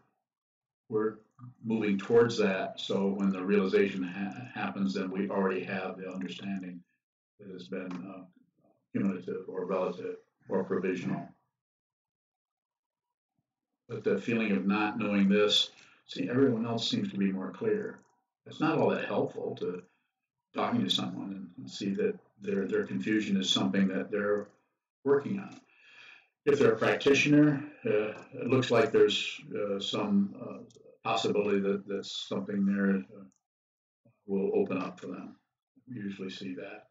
moving towards that. So when the realization happens, then we already have the understanding that has been cumulative or relative or provisional. But the feeling of not knowing this, see, everyone else seems to be more clear. It's not all that helpful to talking to someone and see that their confusion is something that they're working on. If they're a practitioner, it looks like there's some possibility that something there will open up for them. We usually see that.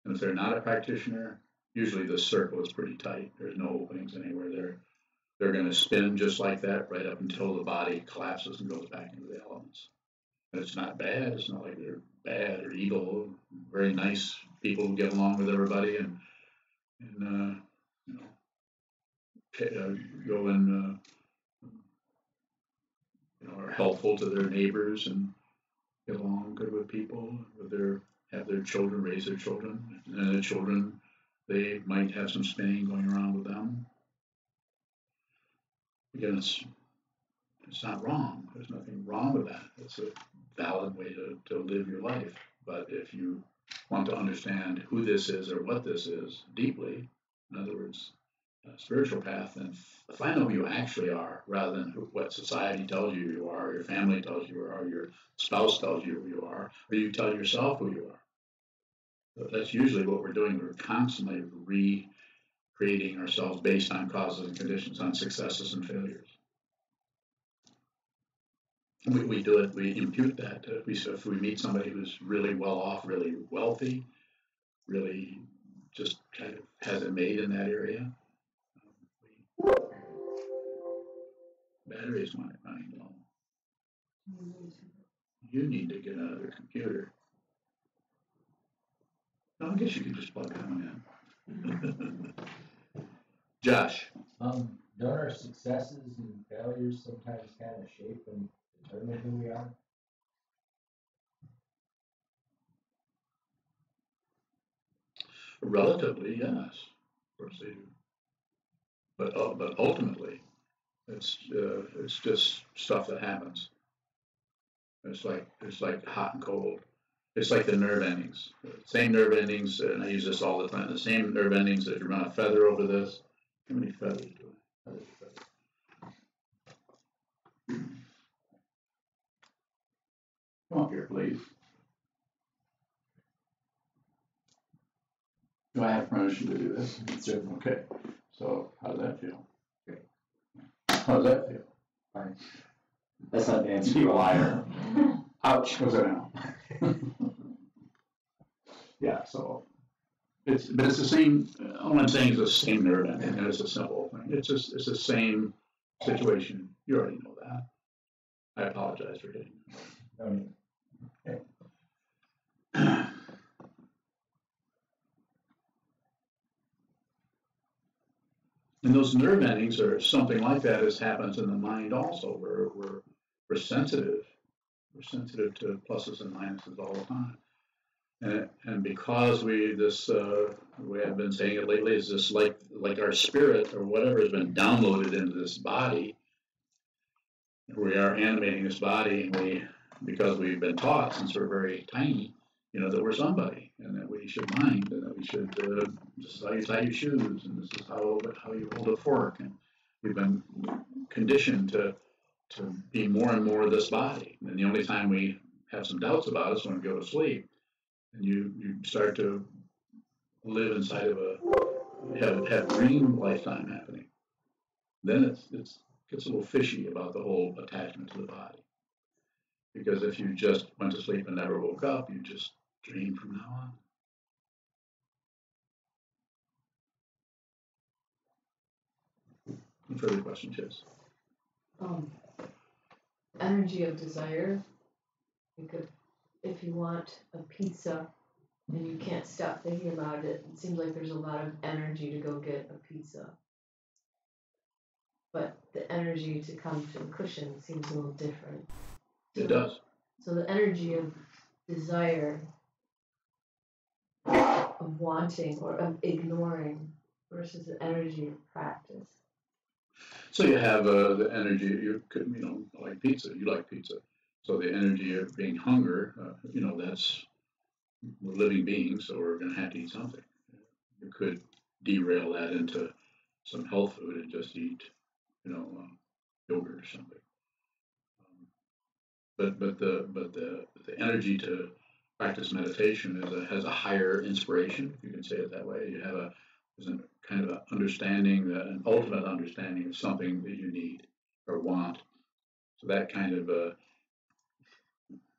And if they're not a practitioner, usually the circle is pretty tight. There's no openings anywhere. They're going to spin just like that right up until the body collapses and goes back into the elements. And it's not bad. It's not like they're bad or evil. Very nice people who get along with everybody and go and are helpful to their neighbors and get along good with people. Have their children raise their children, and the children, they might have some spinning going around with them. Again, it's not wrong. There's nothing wrong with that. It's a valid way to live your life. But if you want to understand who this is or what this is deeply, in other words, a spiritual path, then find out who you actually are rather than what society tells you are, or your family tells you are, or your spouse tells you who you are, or you tell yourself who you are. So that's usually what we're doing. We're constantly recreating ourselves based on causes and conditions, on successes and failures. We do it, we impute that. If we meet somebody who's really well off, really wealthy, really just kind of has it made in that area, batteries might running low. You need to get another computer. No, I guess you could just plug that one in. Josh. Don't our successes and failures sometimes kind of shape and determine who we are? Relatively, yes. Of course they do. But ultimately, it's just stuff that happens. It's like hot and cold. It's like the nerve endings. Same nerve endings, and I use this all the time. The same nerve endings. If you run a feather over this, how many feathers do I? Come up here, please. Do I have permission to do this? Sure. Okay. So, how does that feel? Great. How does that feel? Fine. That's not the answer. You're a liar. Ouch. What's that now? Yeah, so it's the same. All I'm saying is the same nerve ending, and it's a simple thing. It's the same situation. You already know that. I apologize for hitting you. Okay. And those nerve endings are something like that as happens in the mind also. We're sensitive. We're sensitive to pluses and minuses all the time. And because we have been saying it lately, is this like our spirit or whatever has been downloaded into this body. We are animating this body, and because we've been taught since we're very tiny, that we're somebody, and that we should mind, and that we should, this is how you tie your shoes, and this is how you hold a fork, and we've been conditioned to be more and more this body. And the only time we have some doubts about it is when we go to sleep. And you start to live inside of have dream lifetime happening. Then it gets a little fishy about the whole attachment to the body. Because if you just went to sleep and never woke up, you just dream from now on. Any further questions? Yes. Energy of desire. If you want a pizza and you can't stop thinking about it, it seems like there's a lot of energy to go get a pizza. But the energy to come to the cushion seems a little different. It does. So the energy of desire, of wanting or of ignoring versus the energy of practice. So you have the energy, you know, like pizza, you like pizza. So the energy of being hunger, you know, that's, we're living beings, so we're going to have to eat something. You could derail that into some health food and just eat, you know, yogurt or something. But the energy to practice meditation has a higher inspiration, if you can say it that way. You have there's a kind of an understanding, an ultimate understanding of something that you need or want. So that kind of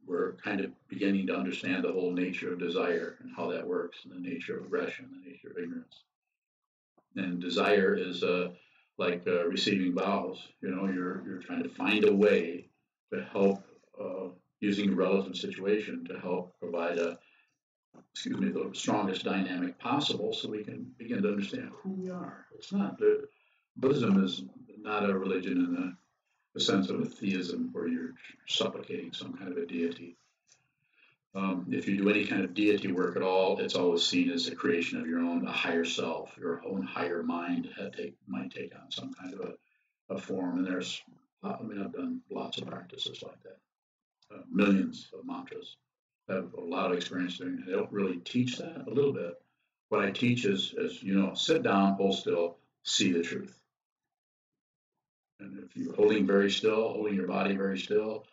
we're kind of beginning to understand the whole nature of desire and how that works, and the nature of aggression, the nature of ignorance. And desire is like receiving vows. You know, you're trying to find a way to help, using a relative situation to help provide the strongest dynamic possible, so we can begin to understand who we are. It's not Buddhism is not a religion in the sense of a theism where you're supplicating some kind of a deity. If you do any kind of deity work at all, it's always seen as a creation of your own, a higher self, your own higher mind might take on some kind of a form. And there's, I mean, I've done lots of practices like that, millions of mantras. I have a lot of experience doing it. I don't really teach that, a little bit. What I teach is, you know, sit down, hold still, see the truth. And if you're holding very still, holding your body very still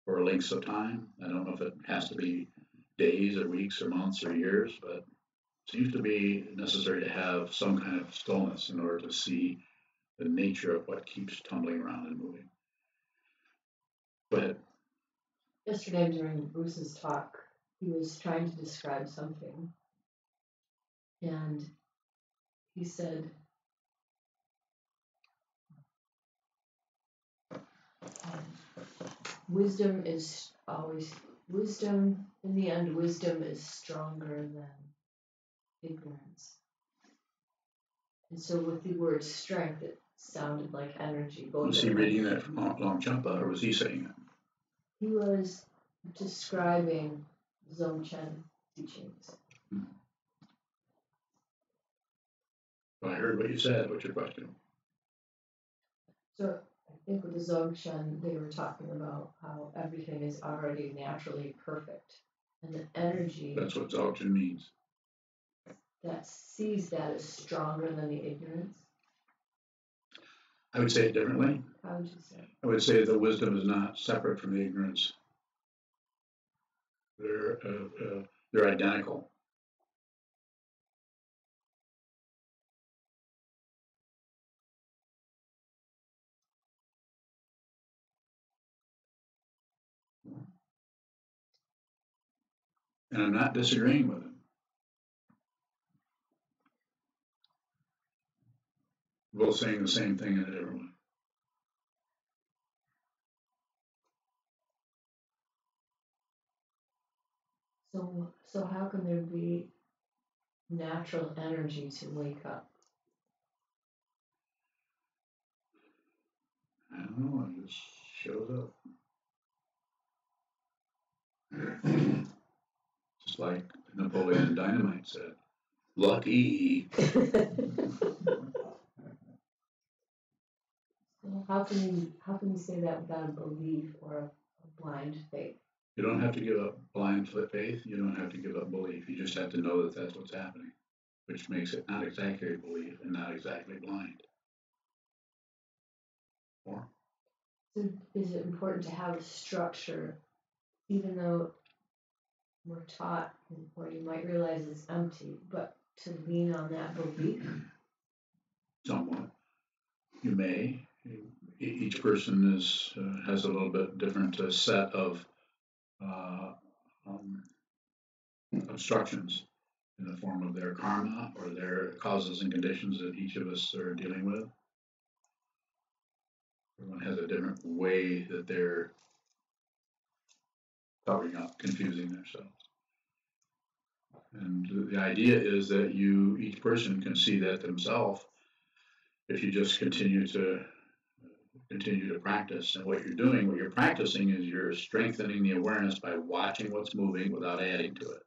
for lengths of time, I don't know if it has to be days or weeks or months or years, but it seems to be necessary to have some kind of stillness in order to see the nature of what keeps tumbling around and moving. Go ahead. Yesterday during Bruce's talk, he was trying to describe something, and he said, wisdom in the end, wisdom is stronger than ignorance. And so with the word strength, it sounded like energy. Was he reading that from Longchenpa, or was he saying it? He was describing Dzogchen teachings. Well, I heard what you said. What's your question? So I think with the Dzogchen, they were talking about how everything is already naturally perfect. And the energy That's what Dzogchen means. that sees that as stronger than the ignorance. I would say it differently. How would you say? I would say the wisdom is not separate from the ignorance. They're identical. And I'm not disagreeing with him. We're both saying the same thing in a different way. So how can there be natural energy to wake up? I don't know, it just shows up. Just like Napoleon Dynamite said, lucky. How can you say that without a belief or a blind faith? You don't have to give up blind faith. You don't have to give up belief. You just have to know that that's what's happening, which makes it not exactly a belief and not exactly blind. Or? So is it important to have a structure, even though we're taught, or you might realize it's empty, but to lean on that belief? Somewhat. You may. Each person has a little bit different set of obstructions in the form of their karma or their causes and conditions that each of us are dealing with. Everyone has a different way that they're covering up, confusing themselves. And the idea is that each person can see that themselves if you just continue to continue to practice. And what you're practicing is you're strengthening the awareness by watching what's moving without adding to it.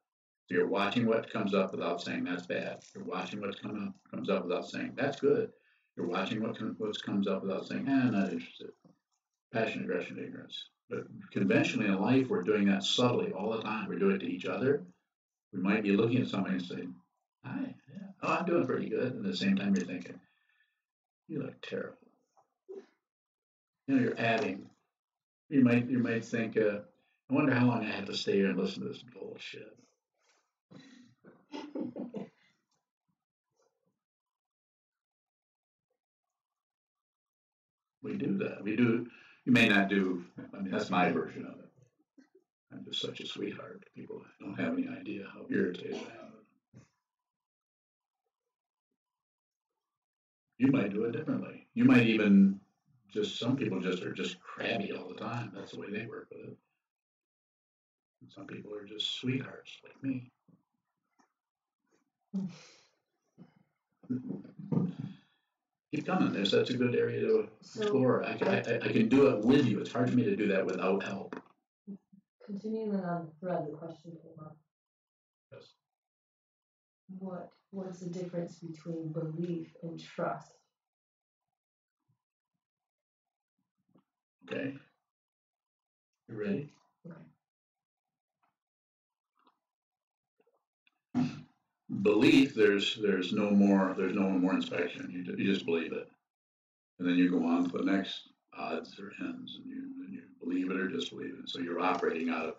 So you're watching what comes up without saying that's bad. You're watching what comes up without saying that's good. You're watching what comes up without saying, I'm not interested. Passion, aggression, ignorance. But conventionally in life, we're doing that subtly all the time. We do it to each other. We might be looking at somebody and saying, hi, yeah, oh, I'm doing pretty good. And at the same time, you're thinking, you look terrible. You're adding. You might think, I wonder how long I have to stay here and listen to this bullshit. We do that. We do. You may not do. I mean, that's my version of it. I'm just such a sweetheart. People don't have any idea how irritated I am. You might do it differently. You might even some people are just crabby all the time. That's the way they work with it. And some people are just sweethearts like me. Keep coming. That's a good area to explore. I can do it with you. It's hard for me to do that without help. Continuing on the thread, the question came up. Yes. What's the difference between belief and trust? Okay. You ready? Okay. Belief, there's no more inspection. You just believe it, and then you go on to the next odds or ends, and you believe it or disbelieve it. So you're operating out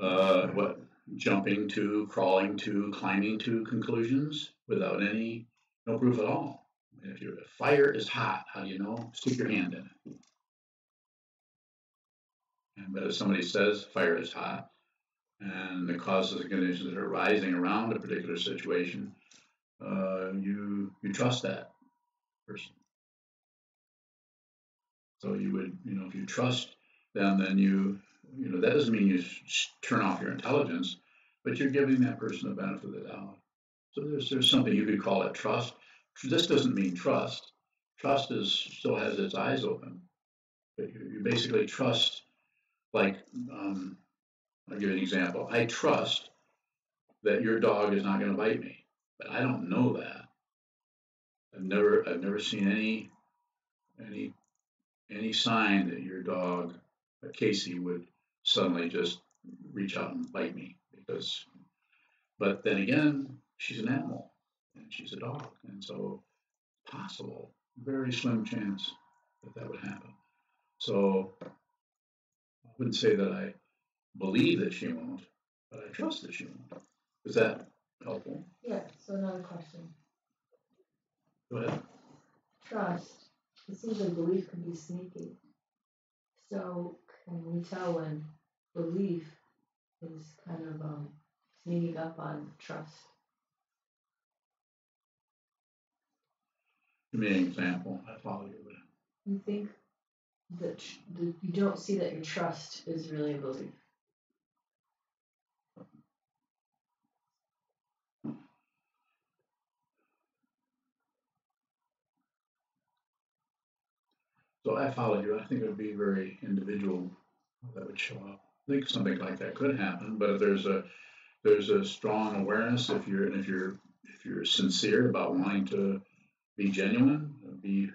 of jumping to, crawling to, climbing to conclusions without no proof at all. If fire is hot, how do you know? Stick your hand in it. But if somebody says fire is hot, and the causes and conditions that are arising around a particular situation, you trust that person. So you would, if you trust them, then that doesn't mean you turn off your intelligence, but you're giving that person the benefit of the doubt. So there's something you could call it trust. This doesn't mean trust. Trust still has its eyes open. But you basically trust, like, I'll give you an example. I trust that your dog is not going to bite me, but I don't know that. I've never seen any sign that your dog, Casey, would suddenly just reach out and bite me but then again, she's an animal and she's a dog, and so possible, very slim chance that would happen. So I wouldn't say that I believe that she won't, but I trust that she won't. Is that helpful? Yeah, so another question. Go ahead. Trust. It seems like belief can be sneaky. So can we tell when belief is kind of sneaking up on trust? Give me an example. I follow you. You think that you don't see that your trust is really a belief. So I follow you. I think it would be very individual that would show up. I think something like that could happen, but if there's a strong awareness, if you're sincere about wanting to be genuine, be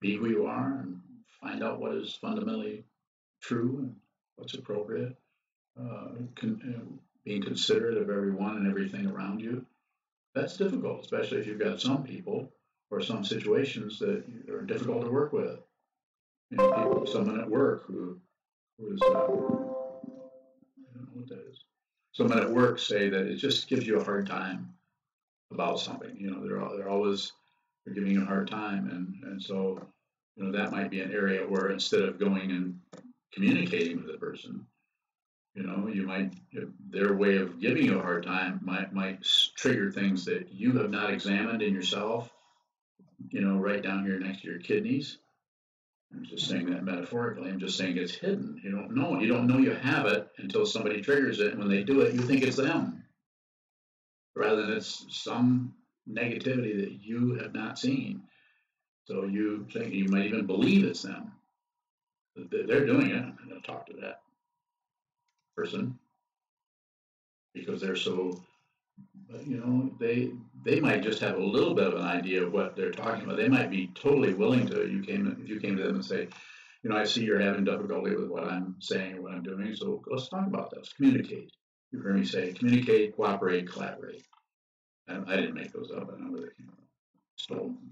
who you are, and find out what is fundamentally true and what's appropriate, being considerate of everyone and everything around you. That's difficult, especially if you've got some people or some situations that are difficult to work with. Someone at work who is, I don't know what that is. Someone at work say that it just gives you a hard time about something. They're giving you a hard time, and so that might be an area where instead of going and communicating with the person, their way of giving you a hard time might trigger things that you have not examined in yourself. Right down here next to your kidneys. I'm just saying that metaphorically. I'm just saying it's hidden. You don't know it. You don't know you have it until somebody triggers it. And when they do it, you think it's them, rather than it's some negativity that you have not seen. So you think you might even believe it's them. They're doing it. I'm going to talk to that person because they're so, they might just have a little bit of an idea of what they're talking about. They might be totally willing to. If you came to them and say, I see you're having difficulty with what I'm saying or what I'm doing, so let's talk about this. Communicate. You heard me say communicate, cooperate, collaborate. I didn't make those up. I know where they came from. Stolen from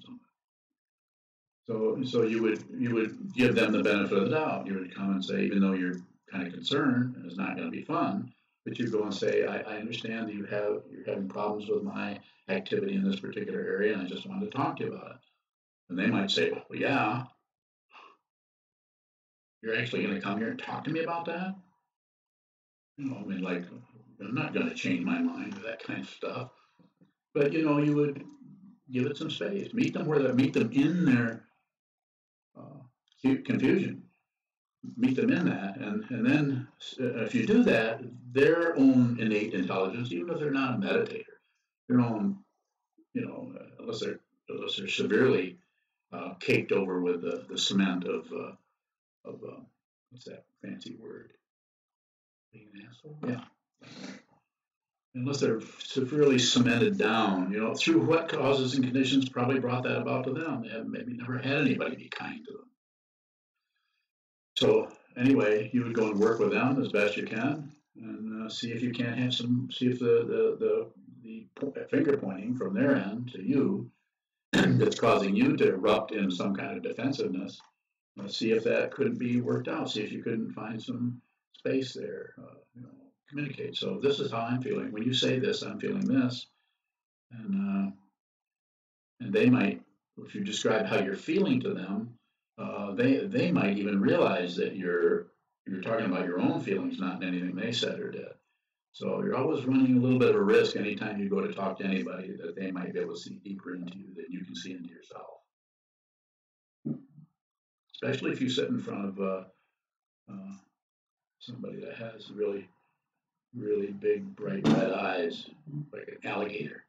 somebody. So you would give them the benefit of the doubt. You would come and say, even though you're kind of concerned and it's not going to be fun, but you go and say, I understand that you're having problems with my activity in this particular area, and I just wanted to talk to you about it. And they might say, well, yeah, you're actually going to come here and talk to me about that? Like, I'm not going to change my mind with that kind of stuff. But, you would give it some space. Meet them in their confusion. Meet them in that. And then if you do that, their own innate intelligence, even if they're not a meditator, their own, unless they're severely caked over with the cement of what's that fancy word? Being an asshole? Yeah. Unless they're severely cemented down, through what causes and conditions probably brought that about to them. They have maybe never had anybody be kind to them. So anyway, you would go and work with them as best you can, and see if you can't see if the finger pointing from their end to you that's causing you to erupt in some kind of defensiveness. See if that couldn't be worked out. See if you couldn't find some space there. Communicate. So this is how I'm feeling. When you say this, I'm feeling this, and they might, if you describe how you're feeling to them, they might even realize that you're talking about your own feelings, not anything they said or did. So you're always running a little bit of a risk anytime you go to talk to anybody that they might be able to see deeper into you than you can see into yourself. Especially if you sit in front of somebody that has really, really big, bright red eyes, like an alligator.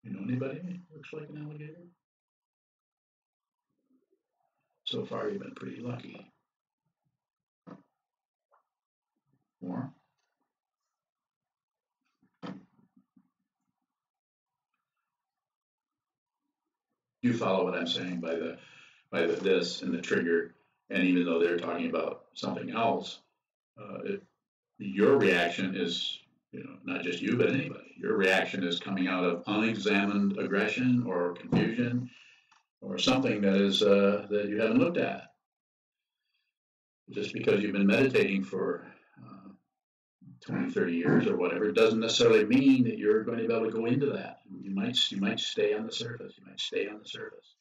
You know anybody who looks like an alligator? So far, you've been pretty lucky. More? You follow what I'm saying by the this and the trigger, and even though they're talking about something else, your reaction is, not just you, but anybody. Your reaction is coming out of unexamined aggression or confusion or something that is that you haven't looked at. Just because you've been meditating for 20, 30 years or whatever, it doesn't necessarily mean that you're going to be able to go into that. You might stay on the surface. You might stay on the surface.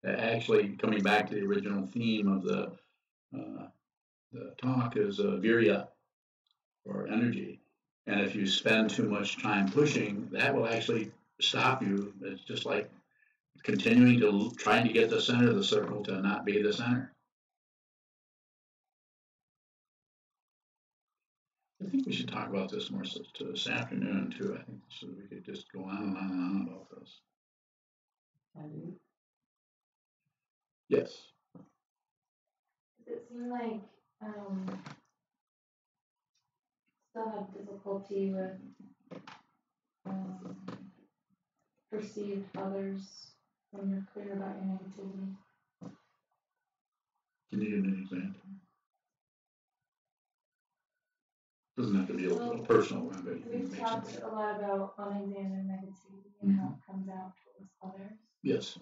Actually, coming back to the original theme of the talk is Virya, or energy. And if you spend too much time pushing, that will actually stop you. It's just like trying to get the center of the circle to not be the center. I think we should talk about this more this afternoon too. I think so we could just go on and on and on about this. Yes. Does it seem like still have difficulty with perceived others when you're clear about your negativity? Can you give me an example? Doesn't have to be a personal one, but we've talked a lot about unexamined negativity and how it comes out towards others. Yes.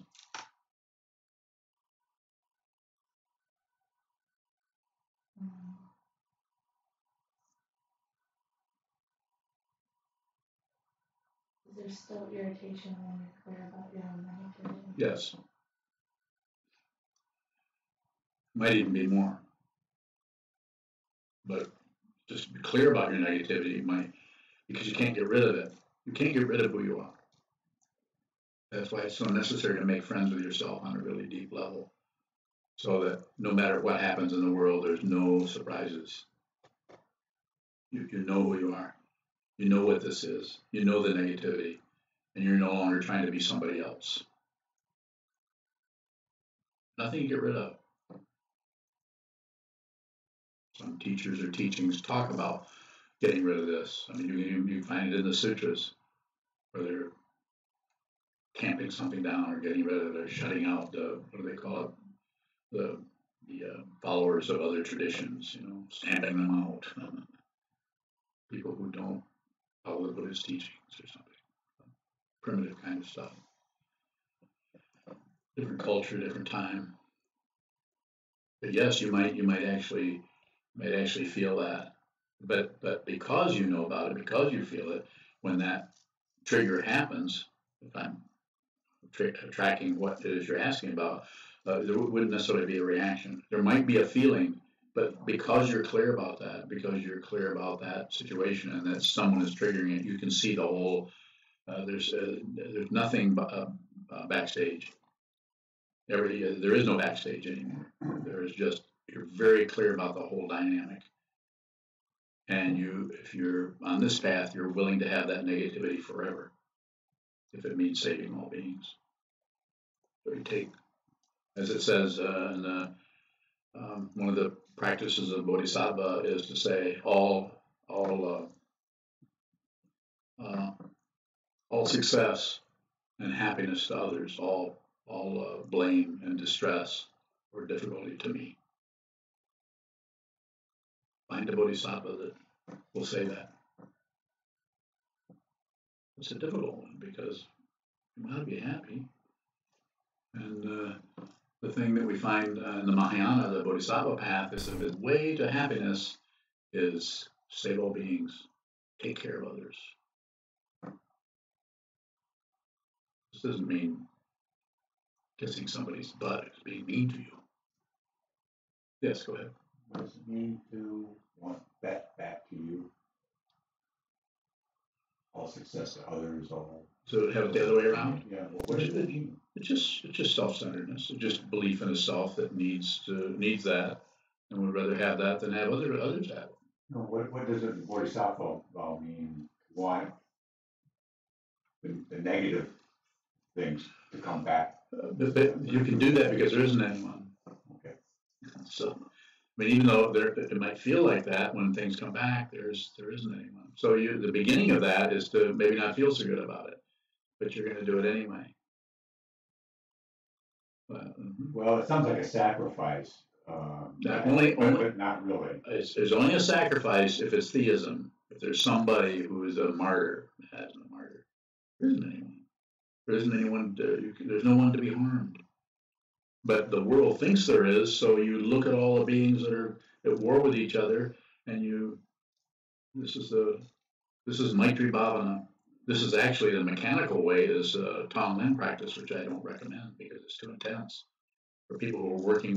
Is there still irritation when you're clear about your own negativity? Yes. Might even be more. But just be clear about your negativity because you can't get rid of it. You can't get rid of who you are. That's why it's so necessary to make friends with yourself on a really deep level, so that no matter what happens in the world, there's no surprises. You know who you are. You know what this is. You know the negativity, and you're no longer trying to be somebody else. Nothing you get rid of. Some teachers or teachings talk about getting rid of this. I mean, you find it in the sutras where they're tamping something down or getting rid of it or shutting out the, what do they call it, the followers of other traditions, stamping them out. People who don't follow the Buddhist teachings or something. Primitive kind of stuff. Different culture, different time. But yes, you might actually feel that. But because you know about it, because you feel it, when that trigger happens, if I'm tracking what it is you're asking about, there wouldn't necessarily be a reaction. There might be a feeling, but because you're clear about that, because you're clear about that situation and that someone is triggering it, you can see the whole. There's nothing backstage. There is no backstage anymore. There is just, you're very clear about the whole dynamic. And if you're on this path, you're willing to have that negativity forever, if it means saving all beings. So you take, as it says in one of the practices of Bodhisattva is to say all success and happiness to others, all blame and distress or difficulty to me. Find a Bodhisattva that will say that. It's a difficult one because you want to be happy. And the thing that we find in the Mahayana, the Bodhisattva path, is that the way to happiness is save all beings, take care of others. This doesn't mean kissing somebody's butt, it's being mean to you. Yes, go ahead. What does it mean to want that back to you? All success to others, all. So have it the other way around? Yeah. What does it mean? It's just self-centeredness. It's just belief in a self that needs that, and would rather have that than have others have it. No, what does it Bodhisattva mean? Want the negative things to come back? But you can do that because there isn't anyone. Okay. So, I mean, even though it might feel like that when things come back, there isn't anyone. So the beginning of that is to maybe not feel so good about it, but you're going to do it anyway. Well, it sounds like a sacrifice. But not really. There's only a sacrifice if it's theism. If there's somebody who is a martyr, as a martyr, there isn't anyone. There isn't anyone. There's no one to be harmed. But the world thinks there is. So you look at all the beings that are at war with each other, and this is Maitri Bhavana. This is actually the mechanical way is Tonglen practice, which I don't recommend because it's too intense for people who are working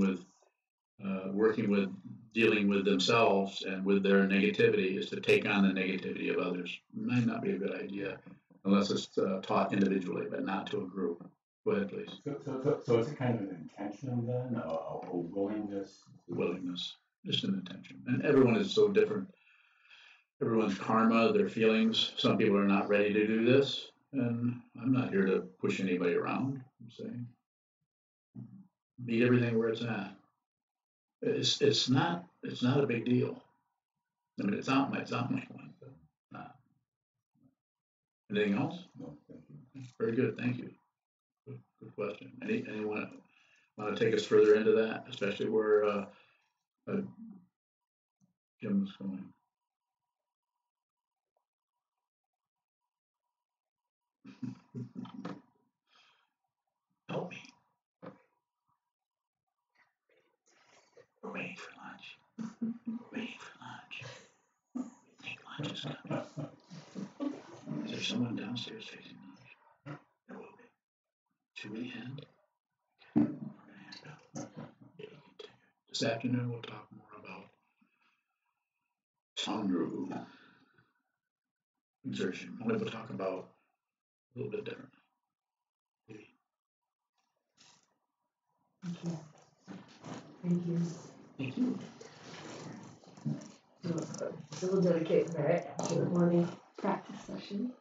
with dealing with themselves and with their negativity is to take on the negativity of others. Might not be a good idea unless it's taught individually, but not to a group. Go ahead, please. So it's a kind of an intention then, a willingness? Willingness, just an intention. And everyone is so different. Everyone's karma, their feelings. Some people are not ready to do this, and I'm not here to push anybody around. I'm saying meet everything where it's at. It's not a big deal. I mean, it's not like one, but not. Anything else? No, thank you. Very good, thank you. Good question. Anyone want to take us further into that, especially where Jim was going? Help me. We're waiting for lunch. We're waiting for lunch. We think lunch is coming. Is there someone downstairs fixing lunch? There will be. Should we end? Okay. We're going to end up. This afternoon we'll talk more about Sangru. Exertion. Only we'll talk about a little bit different. Maybe. Thank you. Thank you. Thank you. So we'll dedicate Virya to the morning practice session.